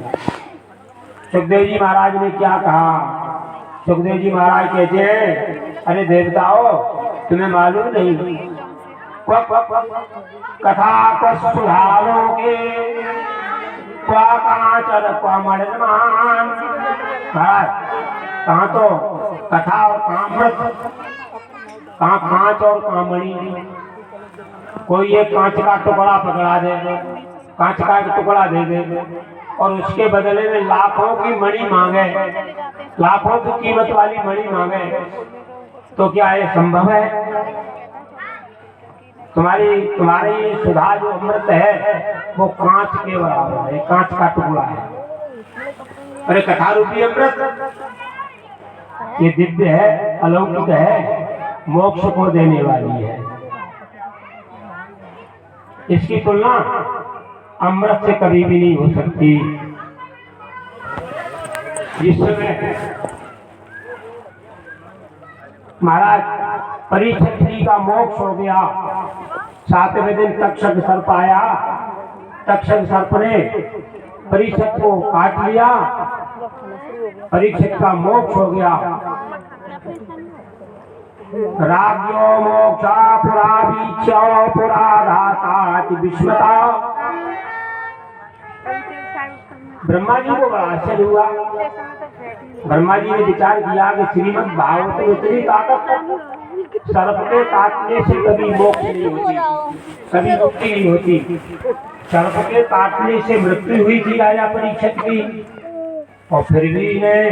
सुखदेव जी महाराज ने क्या कहा? सुखदेव जी महाराज कहते हैं, अरे देवताओं, तुम्हें मालूम नहीं, कथा को सुधारोगे, कांचन कमलमान। महाराज, कहाँ तो कथा और कामृत, कहाँ कांच और कामणी। कोई एक कांच का टुकड़ा पकड़ा दे, कांच का एक टुकड़ा दे दे और उसके बदले में लाखों की मणि मांगे, लाखों की कीमत वाली मणि मांगे, तो क्या ये संभव है? तुम्हारी सुधा जो अमृत है वो कांच के बराबर है, कांच का टुकड़ा है। अरे कथा रूपी अमृत ये दिव्य है, अलौकिक है, मोक्ष को देने वाली है। इसकी तुलना अमृत से कभी भी नहीं हो सकती। जिस समय महाराज परीक्षित जी का मोक्ष हो गया, 7वें दिन तक्षक सर्प आया, तक्षक सर्प ने परीक्षित को काट लिया, परीक्षित का मोक्ष हो गया। राज्यो मोक्षा पुरा वीक्ष्य पुरा धाता विस्मता। ब्रह्मा जी को बड़ा आश्चर्य हुआ। ब्रह्मा जी ने विचार किया कि श्रीमद् भागवत में इतनी ताकत, सर्प के काटने से कभी मोक्ष नहीं होती, कभी मुक्ति नहीं होती। सर्प के काटने से मृत्यु हुई थी राजा परीक्षित की, और फिर भी इन्हें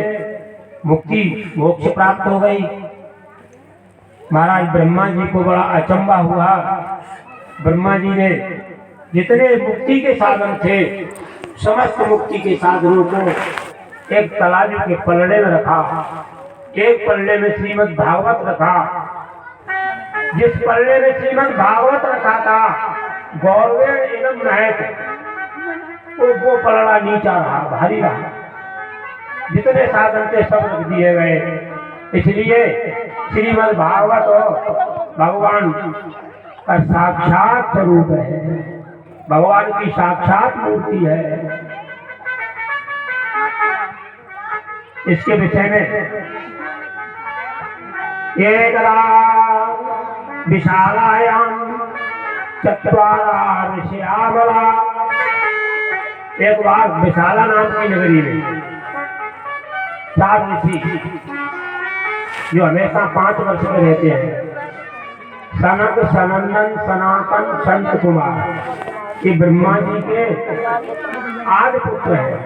मुक्ति मोक्ष प्राप्त हो गई। महाराज ब्रह्मा जी को बड़ा अचंभा हुआ। ब्रह्मा जी ने जितने मुक्ति के साधन थे, समस्त मुक्ति के साधनों को एक तराजू के पलड़े में रखा, एक पलड़े में श्रीमद् भागवत रखा। जिस पलड़े में श्रीमद् भागवत रखा था, गौरवे इदम नहत, वो पलड़ा नीचा रहा, भारी रहा। जितने साधन थे सब रख दिए गए। इसलिए श्रीमद् भागवत भगवान का साक्षात स्वरूप है, भगवान की साक्षात मूर्ति है। इसके विषय में एकदा विशालायाम चत्वारा ऋषियावला। एक बार विशाला नाम की नगरी में 4 ऋषि जो हमेशा 5 वर्ष में रहते हैं, सनक सनंदन सनातन संत कुमार, ये ब्रह्मा जी के आदि पुत्र हैं।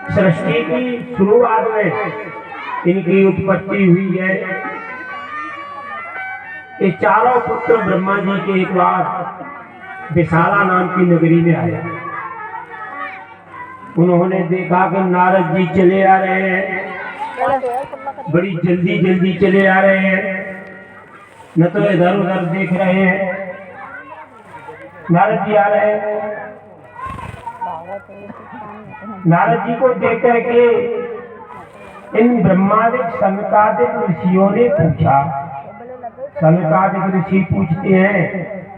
सृष्टि की शुरुआत में इनकी उत्पत्ति हुई है। ये चारों पुत्र ब्रह्मा जी के एक बार विशाला नाम की नगरी में आया। उन्होंने देखा कि नारद जी चले आ रहे हैं, बड़ी जल्दी जल्दी चले आ रहे हैं, न तो इधर उधर देख रहे हैं। नारद जी आ रहे हैं। नारद जी को देख करके इन ब्रह्मादिक सनकादिक ऋषियों ने पूछा। सनकादिक ऋषि पूछते हैं,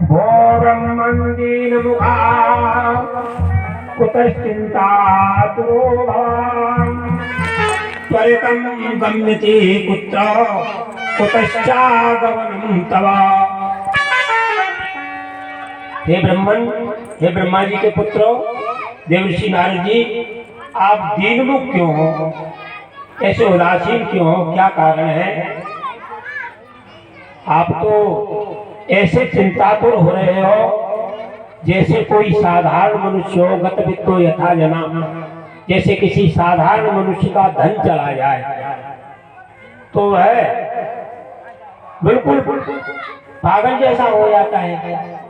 भो ब्रह्मंदीन मुखा कुतश्चिंता त्वरितं गम्यते कुत्र कुतश्चागमनं तव। हे ब्रह्मन, हे ब्रह्मा जी के पुत्रों, देवर्षि नारद जी, आप दीनमुख क्यों हो, ऐसे उदासीन क्यों हो, क्या कारण है? आप तो ऐसे चिंतातुर हो रहे हो जैसे कोई साधारण मनुष्य हो, गतवित्तो यथा जना, जैसे किसी साधारण मनुष्य का धन चला जाए तो वह बिल्कुल पागल जैसा हो जाता है।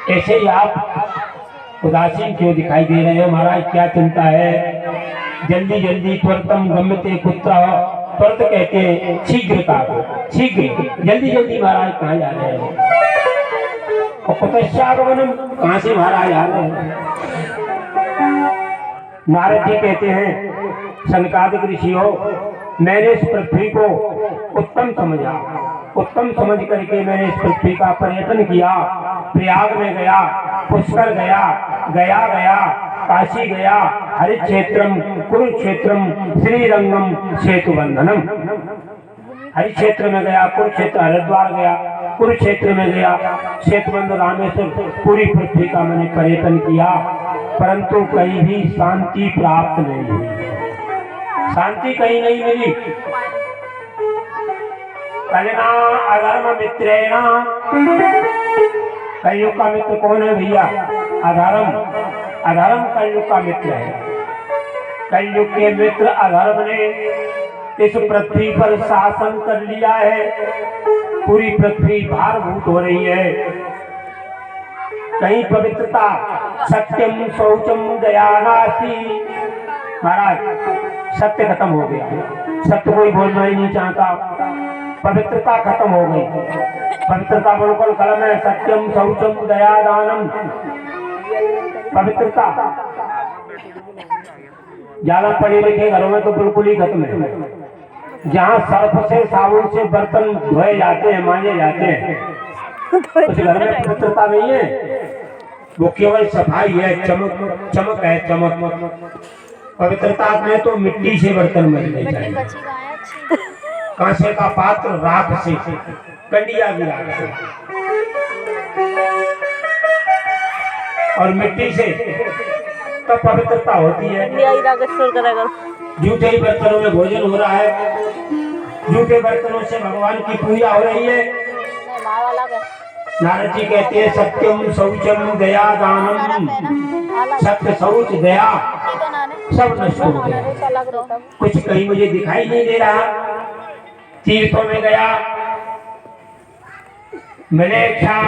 ऐसे ही आप उदासीन क्यों दिखाई दे रहे हो? महाराज क्या चिंता है? जल्दी जल्दी त्वरितम गम्यते कुत्र, त्वरित कहते हैं शीघ्रता को, शीघ्र, जल्दी जल्दी। महाराज कहाँ जा रहे हैं? और कुतश्चागमनम, कहाँ से महाराज आ रहे हैं? नारद जी कहते हैं, सनकादिक ऋषियों, मैंने इस पृथ्वी को उत्तम समझा उत्तम समझ करके मैंने इस पृथ्वी का पर्यटन किया। प्रयाग में गया, पुष्कर गया, गया काशी गया, हरिक्षेत्रम कुरुक्षेत्रम श्रीरंगम सेतुबंधनम। हरिक्षेत्र में गया, कुरुक्षेत्र हरिद्वार गया, कुरुक्षेत्र में गया, सेतुबंध रामेश्वर, पूरी पृथ्वी का मैंने पर्यटन किया, परंतु कहीं भी शांति प्राप्त नहीं हुई, शांति कहीं नहीं मिली। कलना अधर्म मित्रेण, कलयुग का मित्र कौन है भैया? अधर्म कलयुग का मित्र है। कलयुग के मित्र अधर्म ने इस पृथ्वी पर शासन कर लिया है। पूरी पृथ्वी भारभूत हो रही है। कहीं पवित्रता, सत्यम शौचम दया नास्ति। महाराज सत्य खत्म हो गया, सत्य कोई बोलना ही नहीं चाहता, पवित्रता खत्म हो गई। पवित्रता बिल्कुल कलम है, सत्यम शौचम दया दानम, पवित्रता। ज्यादा पढ़े लिखे घरों में तो बिल्कुल ही खत्म है। जहाँ सर्फ से साबुन से बर्तन धोए जाते हैं, मांजे जाते हैं, उस घर में पवित्रता नहीं है, वो केवल सफाई है, चमक है, चमक। पवित्रता में तो मिट्टी से बर्तन मजने चाहिए, कांसे का पात्र राख से, कंडिया भी राख से और मिट्टी से, तब पवित्रता होती है। जूठे बर्तनों में भोजन हो रहा है, जूठे बर्तनों से भगवान की पूजा हो रही है। नारद जी कहते हैं सत्यम शौचम दया दानम, सत्य शौच दया सब नष्ट हो गया, कुछ कहीं मुझे दिखाई नहीं दे रहा। तीर्थों में गया, मलेच्छा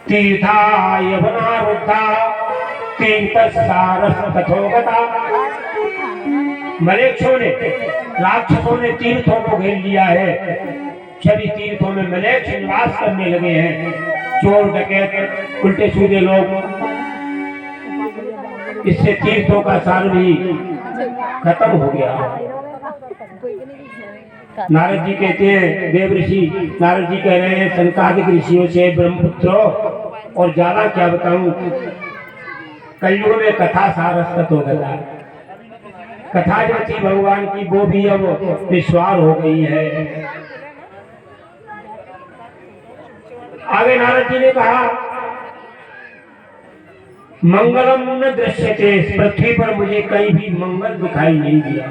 तीर्था यमुना रुद्धा तीर्थसारस कथोगता। मलेच्छों ने, राक्षसों ने तीर्थों को घेर लिया है। सभी तीर्थों में मलेच्छ निवास करने लगे हैं, चोर डकैत उल्टे सीधे लोग। इससे तीर्थों का सार भी खत्म हो गया। नारद जी कहते हैं, देव ऋषि नारद जी कह रहे हैं सनकादिक ऋषियों से ब्रह्मपुत्रो, और ज्यादा क्या बताऊं, कलयुग में कथा सारस्वत हो गया। कथा जो थी भगवान की वो भी अब निस्वार हो गई है। आगे नारद जी ने कहा मंगलम न दृश्यते, इस पृथ्वी पर मुझे कहीं भी मंगल दिखाई नहीं दिया।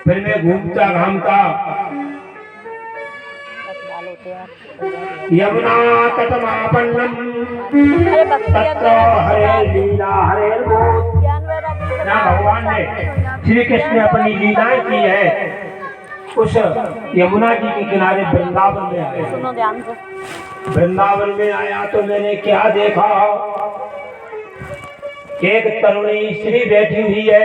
फिर मैं घूमता घामता यमुना तटमापन्नम तत्र हरे लीला हरे बोध। यहाँ भगवान ने श्री कृष्ण ने अपनी लीलाएं की है। उस यमुना जी के किनारे वृंदावन में आया। सुनो ध्यान से। वृंदावन में आया तो मैंने क्या देखा, एक तरुणी स्त्री बैठी हुई है,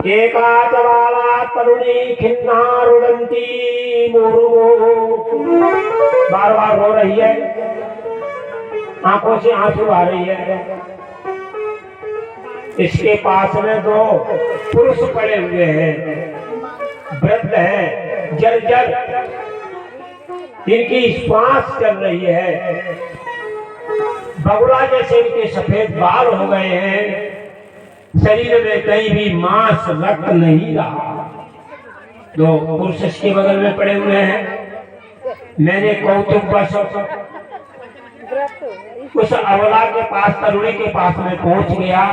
एकाच वाला तरुणी खिन्ना रुदंती मुर्मु, बार बार रो रही है, आंखों से आंसू आ रही है। इसके पास में दो पुरुष पड़े हुए हैं, वृद्ध हैं, जर्जर, इनकी श्वास चल रही है, बगुला जैसे इनके सफेद बाल हो गए हैं, शरीर में कहीं भी मांस रक्त नहीं रहा। दो पुरुष इसके बगल में पड़े हुए हैं। मैंने कौतुक बस उस अबला के पास, तरुणी के पास में पहुंच गया।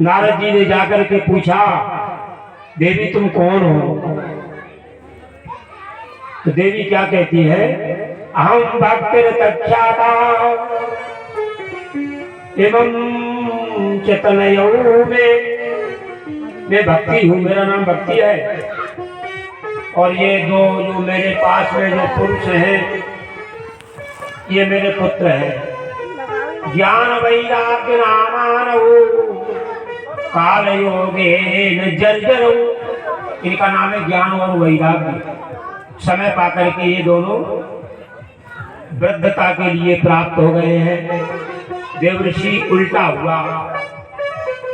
नारद जी ने जाकर के पूछा, देवी तुम कौन हो? तो देवी क्या कहती है, अहम भक्तिर तख्याता एवं चतनयो में, मैं भक्ति हूँ, मेरा नाम भक्ति है। और ये दो जो मेरे पास में जो पुरुष हैं, ये मेरे पुत्र हैं। ज्ञान वैराग्य नामान काल योगे जर्जर, इनका नाम है ज्ञान और वैराग्य। समय पाकर के ये दोनों वृद्धता के लिए प्राप्त हो गए हैं। देवऋषि उल्टा हुआ,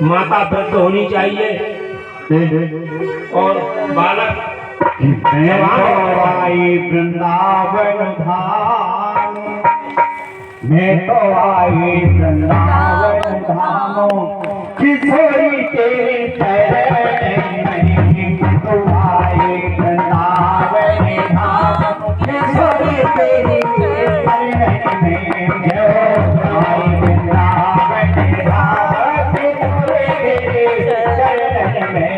माता वृद्ध होनी चाहिए, और बालक मैं तो आई वृंदावन धाम, मैं तो आई वृंदावन धाम, किशोरी तेरे चरण में, तो आई वृंदावन धाम, किशोरी तेरे चरण में, मैं आई वृंदावन धाम, किशोरी तेरे चरण में।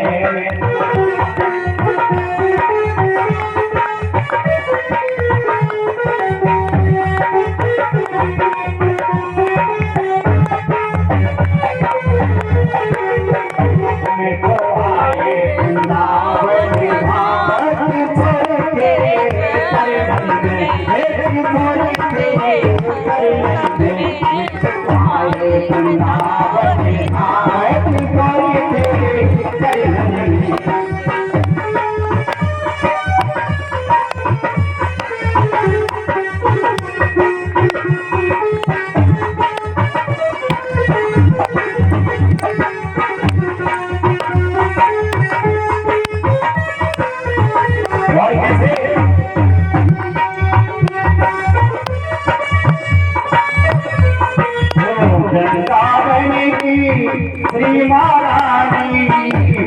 श्री महारानी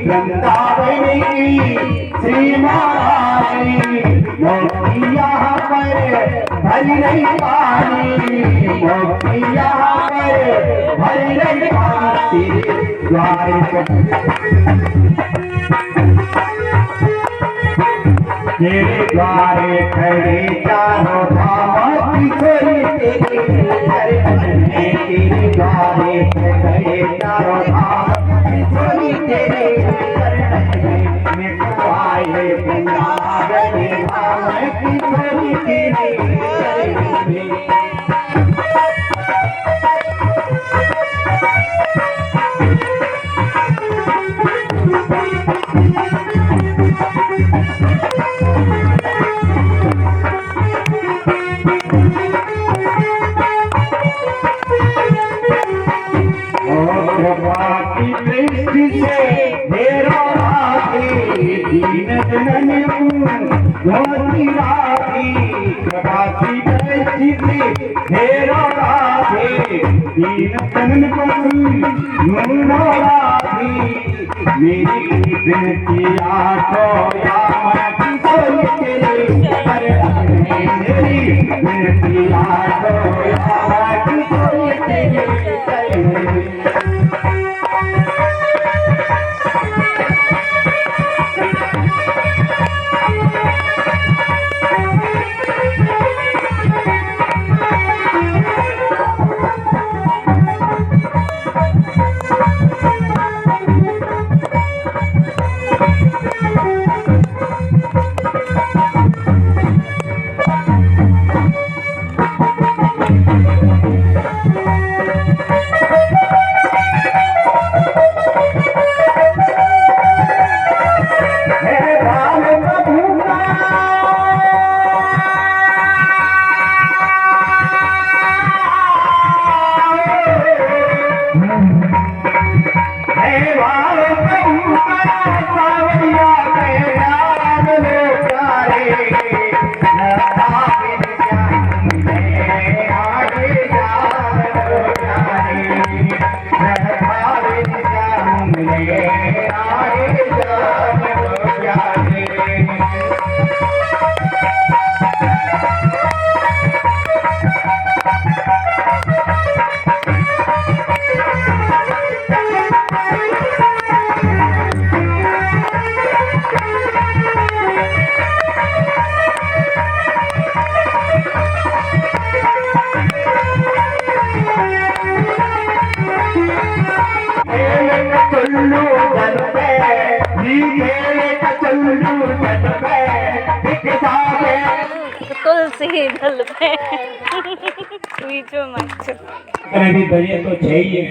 वृंदावन की श्री महारानी, मोती यहाँ पर भरी नहीं पानी, मोती यहाँ पर भरी नहीं पानी, द्वार तेरे द्वारे खड़े चारों धाम, किशोरी तेरे चरण में, तेरे द्वारे खड़े चारों धाम, किशोरी तेरे चरण में, मैं तो आए वृंदावन धाम, किशोरी तेरे चरण में। की दृष्टि से मेरा राधी दीन जननी मोती राधी, प्रभा की दृष्टि से मेरा राधी दीन जननी मोना राधी, मेरी विनती आठो या मैं किशोरी तेरे चरण में, मेरी विनती आठो या मैं किशोरी तेरे चरण में। तुलसी दल पे बीचो मत अभी दरिया तो चाहिए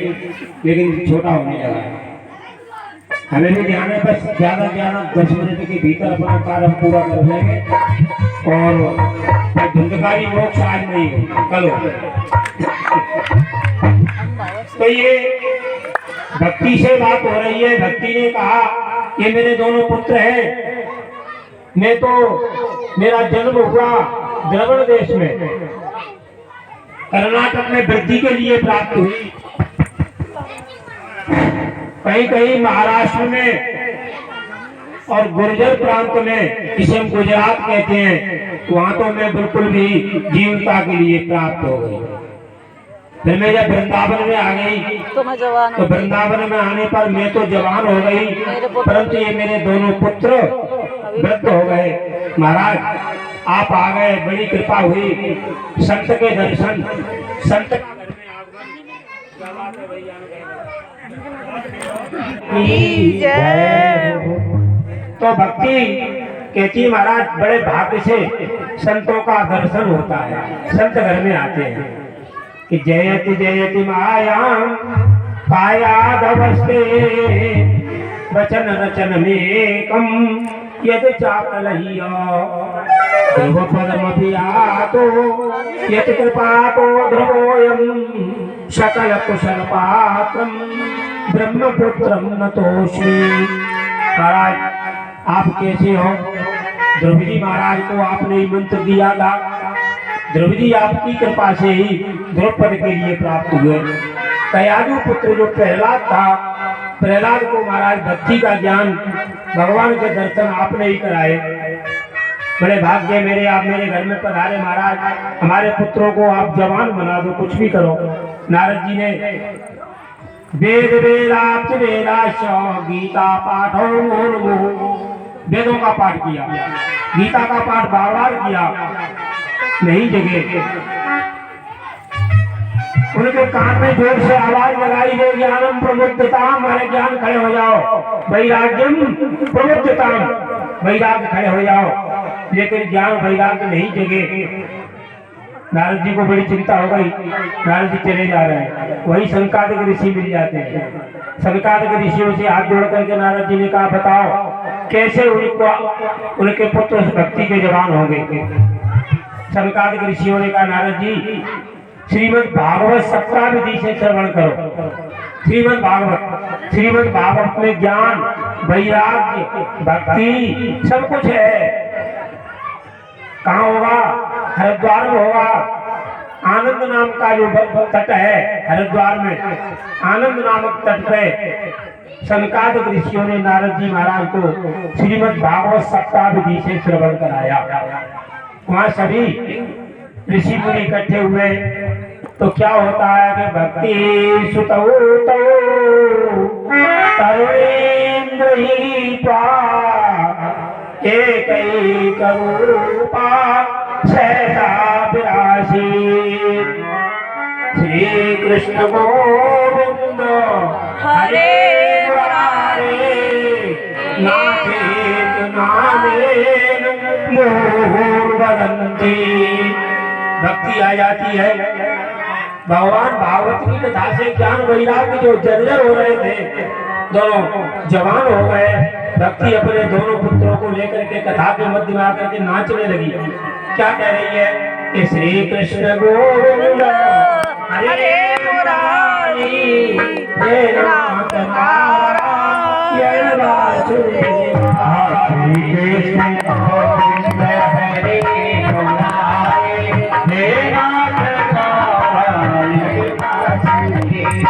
लेकिन छोटा होने लगा है। हमें भी ध्यान है, बस ज्यादा 10 मिनट के भीतर अपना कार्य हम पूरा कर लेंगे और धुंधकारी मोक्ष आज नहीं हो, कल हो। तो ये भक्ति से बात हो रही है। भक्ति ने कहा ये मेरे दोनों पुत्र हैं। मैं तो मेरा जन्म हुआ द्रविड़ देश में, कर्नाटक में वृद्धि के लिए प्राप्त हुई। कहीं कहीं महाराष्ट्र में और गुर्जर प्रांत में, जिसे हम गुजरात कहते हैं, वहां तो मैं बिल्कुल भी जीवनता के लिए प्राप्त हो गई। फिर मैं जब वृंदावन में आ गई तो मैं जवान तो वृंदावन में आने पर मैं तो जवान हो गई, परंतु ये मेरे दोनों पुत्र वृद्ध हो गए। महाराज आप आ गए, बड़ी कृपा हुई। संत के दर्शन, संत का घर में आगमन। तो भक्ति कहती महाराज बड़े भाग्य से संतों का दर्शन होता है, संत घर में आते हैं कि जयति जयति मायां कायादवस्ते वचन रचन मेकम यद चाकलह्य ध्रुवपदमभियातो यत् कृपातो ध्रुवोऽयं सकल कुशल पात्रम ब्रह्मपुत्रम नतोऽस्मि। महाराज आप कैसे हो? ध्रुव जी महाराज को आपने ही मंत्र दिया था। ध्रुव जी आपकी कृपा से ही द्रौपद के लिए प्राप्त हुए। कयादु पुत्र जो प्रहलाद था, प्रहलाद को महाराज भक्ति का ज्ञान, भगवान के दर्शन आपने ही कराए। बड़े भाग्य मेरे, आप मेरे घर में पधारे महाराज। हमारे पुत्रों को आप जवान बना दो, कुछ भी करो। नारद जी ने वेद वेदाच वेदाश गीता पाठो वेदों का पाठ किया, गीता का पाठ बार बार किया, नहीं जगे। उनके कान में जोर से आवाज लगाई गई, ज्ञानम प्रमुद्धताम, हमारे ज्ञान खड़े हो जाओ, वैराग्यम प्रमुद्धताम, वैराग्य खड़े हो जाओ। लेकिन ज्ञान वैराग्य नहीं जगे। नारद जी को बड़ी चिंता हो गई। नारद जी चले जा रहे हैं, वही सनकादिक ऋषि मिल जाते हैं। सनकादिक ऋषियों से हाथ जोड़ करके नारद जी ने कहा बताओ कैसे उनके पुत्र भक्ति के जवान हो गए। सनकादिक ऋषियों ने कहा नारद जी श्रीमद् भागवत सप्ताह विधि से श्रवण करो। श्रीमद् भागवत में ज्ञान, वैराग्य, भक्ति सब कुछ है। कहाँ होगा? हरिद्वार में होगा। आनंद नाम का जो तट है हरिद्वार में, आनंद नामक तट पे सनकादिक ऋषियों ने नारद जी महाराज को श्रीमद् भागवत सप्ताह विधि से श्रवण कराया। वहां सभी ऋषि मुनि इकट्ठे हुए तो क्या होता है कि भक्ति सुतौ तरुणेन्द्र ही एक रूपा सहसा विरासी श्री कृष्ण गोविंद हरे मुरारे नाथेत नामेन मुहुर्वदन्ति। भक्ति आ जाती है। भगवान भागवत की कथा से ज्ञान वैराग्य जो जर्जर हो रहे थे दोनों जवान हो गए। भक्ति अपने दोनों पुत्रों को लेकर के कथा के मध्य में आकर के नाचने लगी। क्या कह रही है कि श्री कृष्ण गोविंद हरे मुरारी हे नाथ नारायण वासुदेव श्री कृष्ण गोविंद हरे मुरारी हे नाथ नारायण वासुदेव।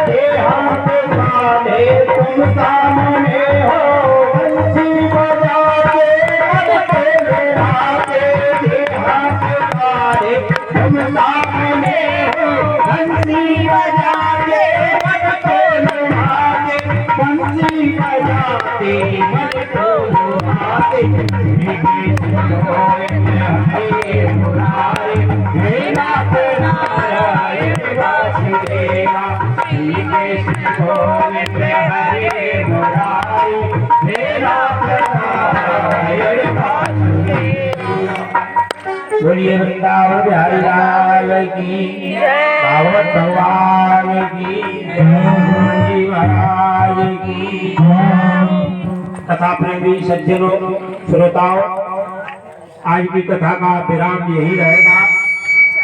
देहात वाले तुम सामने हो बंसी बजा के मन को लुभाते देहात वाले तुम सामने हो बंसी बजा के मन को लुभाते बंसी बजाते मन को लुभाते हरे मुरारे मेरा नारायण वासुदेवा गोविंद हरे मुरारी मेरा नारायण वासुदेवा। बोलिए वृंदावन बिहारी लाल की भागवत भगवान की जी महाराज की। कथा प्रेमी सज्जनों श्रोताओं, आज की कथा का विराम यही रहेगा।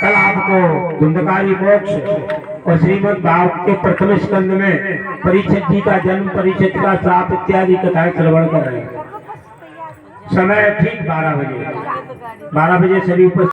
कल आपको धुंधकारी मोक्ष और श्रीमद् भागवत के प्रथम स्कंद में परीक्षित जी का जन्म, परीक्षित का श्राप इत्यादि कथाएं श्रवण कर रहे हैं। समय ठीक 12 बजे सभी उपस्थित